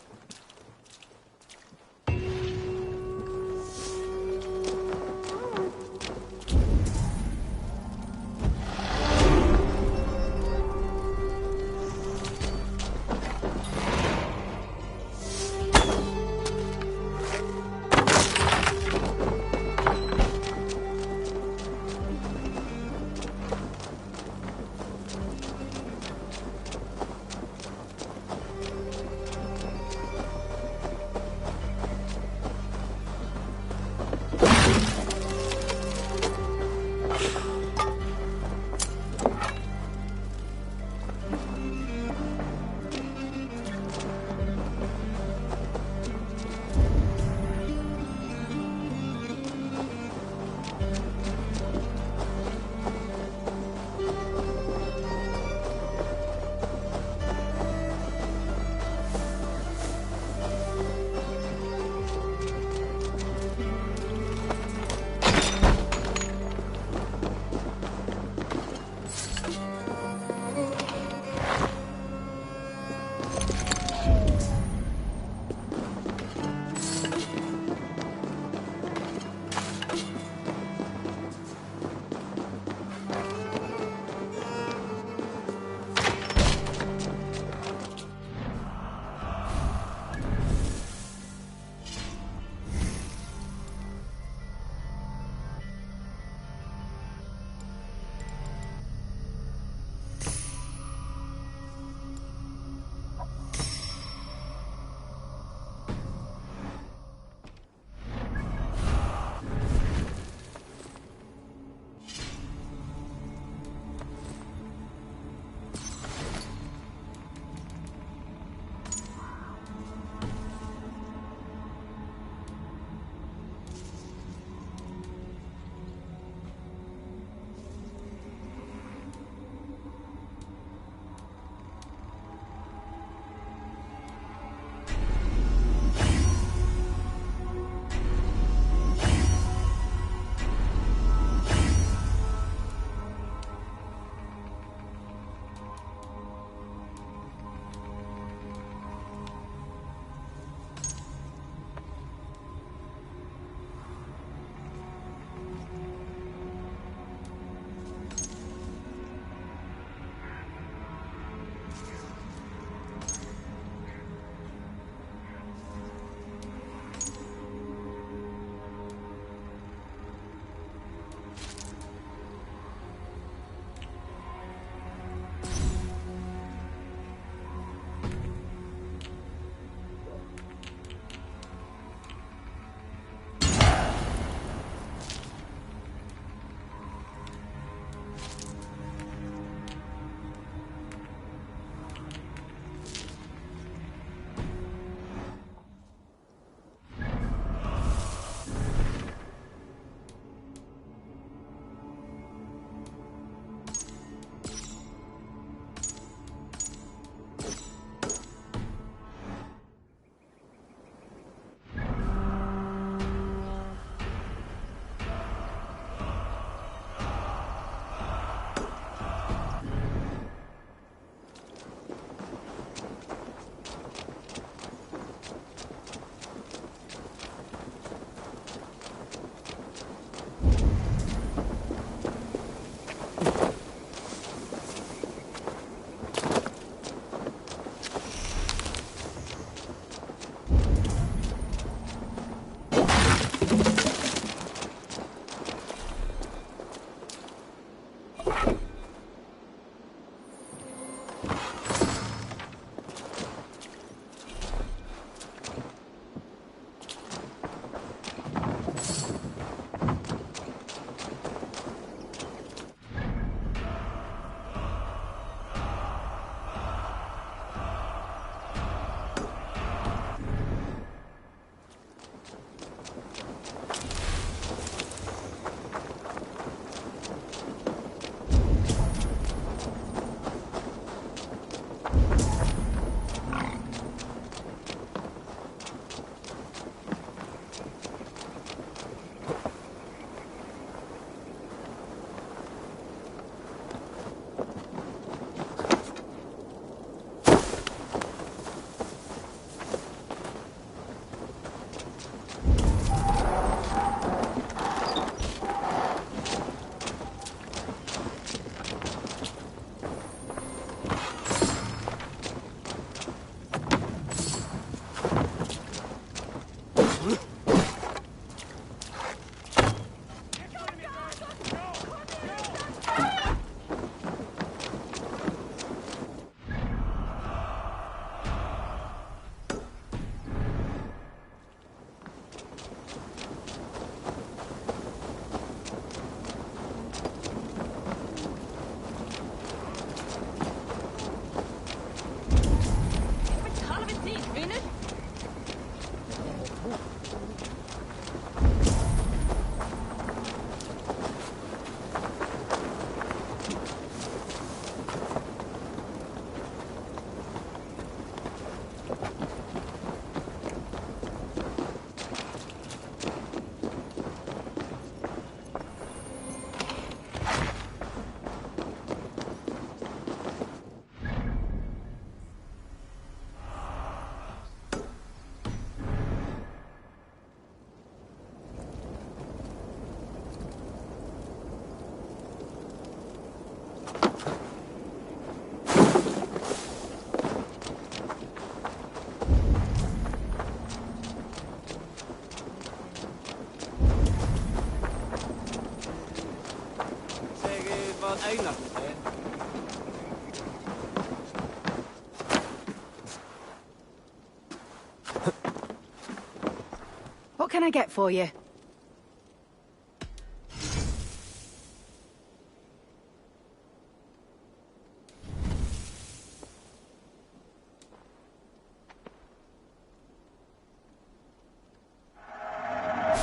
What can I get for you?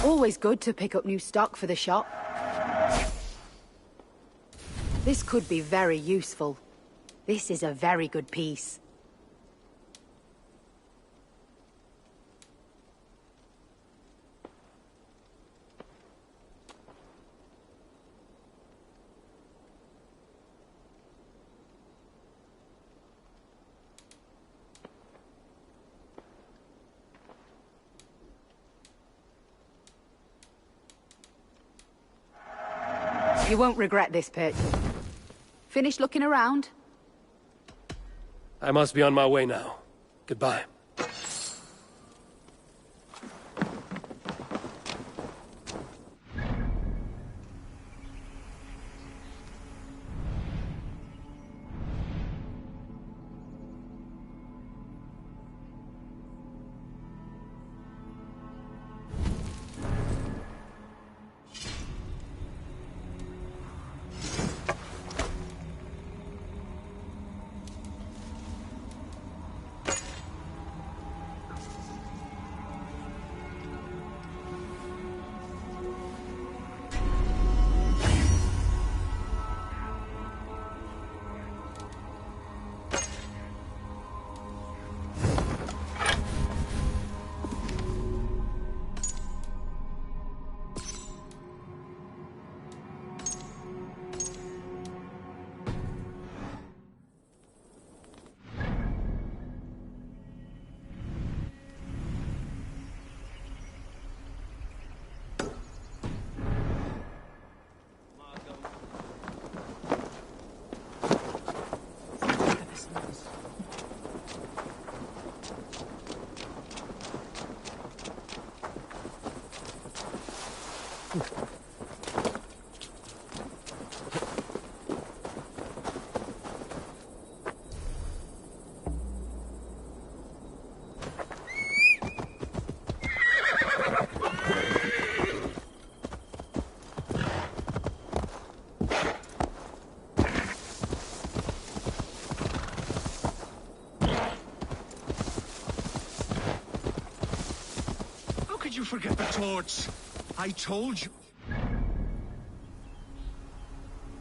Always good to pick up new stock for the shop. This could be very useful. This is a very good piece. You won't regret this purchase. Finished looking around? I must be on my way now. Goodbye. You forget the torch. I told you.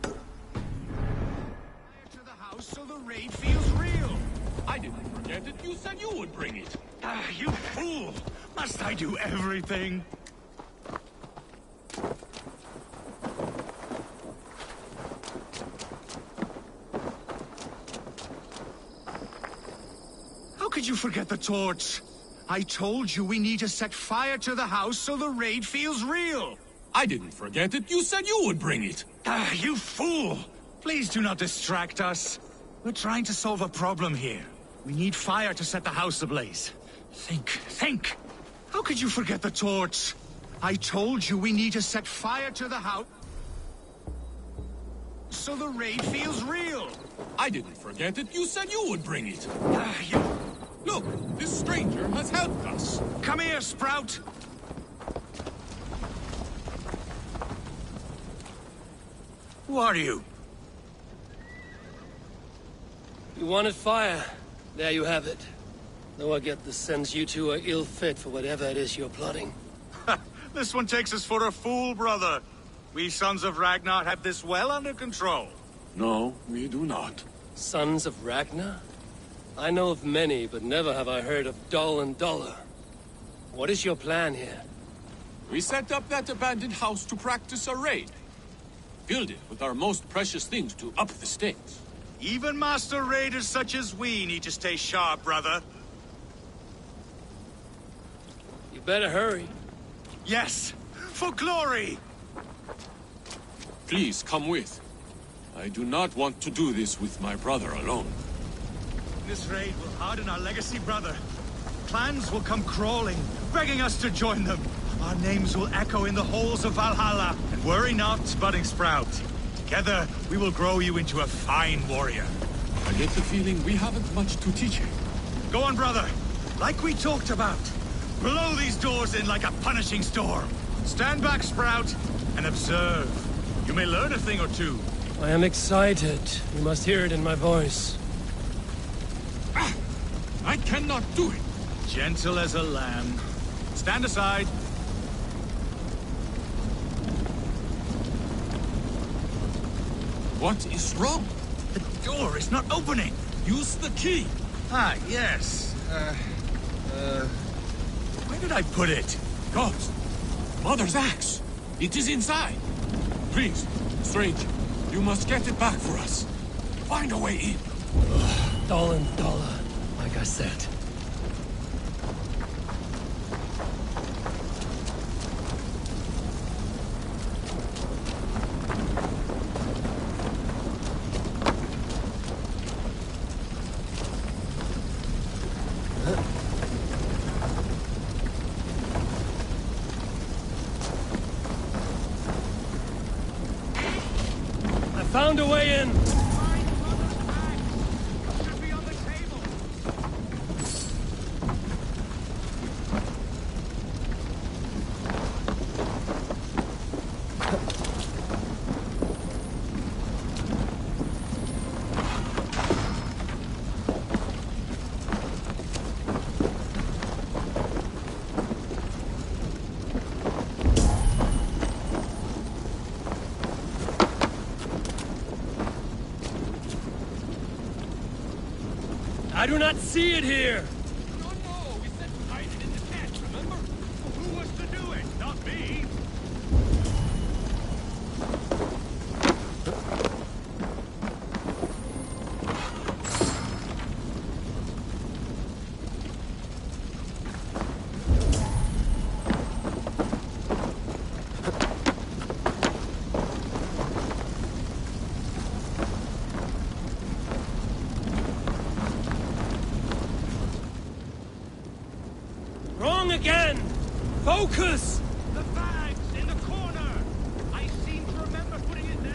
Fire to the house so the raid feels real. I didn't forget it. You said you would bring it. Ah, you fool! Must I do everything? How could you forget the torch? I told you we need to set fire to the house so the raid feels real. I didn't forget it. You said you would bring it. Ah, you fool! Please do not distract us. We're trying to solve a problem here. We need fire to set the house ablaze. Think! How could you forget the torch? I told you we need to set fire to the house so the raid feels real. I didn't forget it. You said you would bring it. Ah, you... Look, this stranger has helped us. Come here, Sprout! Who are you? You wanted fire. There you have it. Though I get the sense you two are ill fit for whatever it is you're plotting. This one takes us for a fool, brother. We Sons of Ragnar have this well under control. No, we do not. Sons of Ragnar? I know of many, but never have I heard of Dull and Duller. What is your plan here? We set up that abandoned house to practice a raid. Filled it with our most precious things to up the stakes. Even master raiders such as we need to stay sharp, brother. You better hurry. Yes, for glory! Please, come with. I do not want to do this with my brother alone. This raid will harden our legacy, brother. Clans will come crawling, begging us to join them. Our names will echo in the halls of Valhalla. And worry not, budding Sprout. Together, we will grow you into a fine warrior. I get the feeling we haven't much to teach him. Go on, brother. Like we talked about. Blow these doors in like a punishing storm. Stand back, Sprout, and observe. You may learn a thing or two. I am excited. You must hear it in my voice. I cannot do it. Gentle as a lamb. Stand aside. What is wrong? The door is not opening. Use the key. Ah, yes. Where did I put it? Gods! Mother's axe! It is inside! Please, stranger, you must get it back for us. Find a way in. Dollar, like I said. Found a way in! I do not see it here! No, we said to hide it in the tent, remember? Who was to do it? Not me! Wrong again! Focus! The bag's in the corner! I seem to remember putting it there!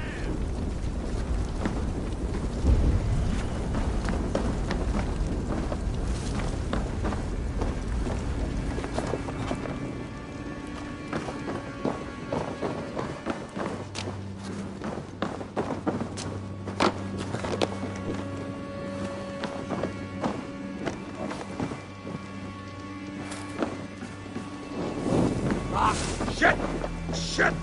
Shit! Shit!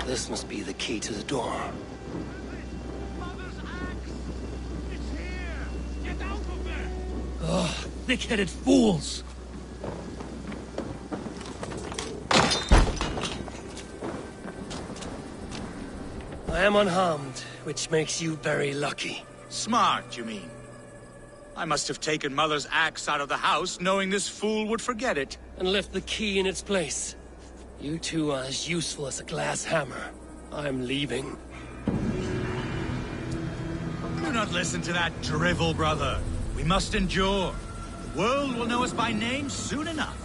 This must be the key to the door. Ugh, thick-headed fools! I am unharmed, which makes you very lucky. Smart, you mean? I must have taken Mother's axe out of the house, knowing this fool would forget it. And left the key in its place. You two are as useful as a glass hammer. I'm leaving. Do not listen to that drivel, brother. We must endure. The world will know us by name soon enough.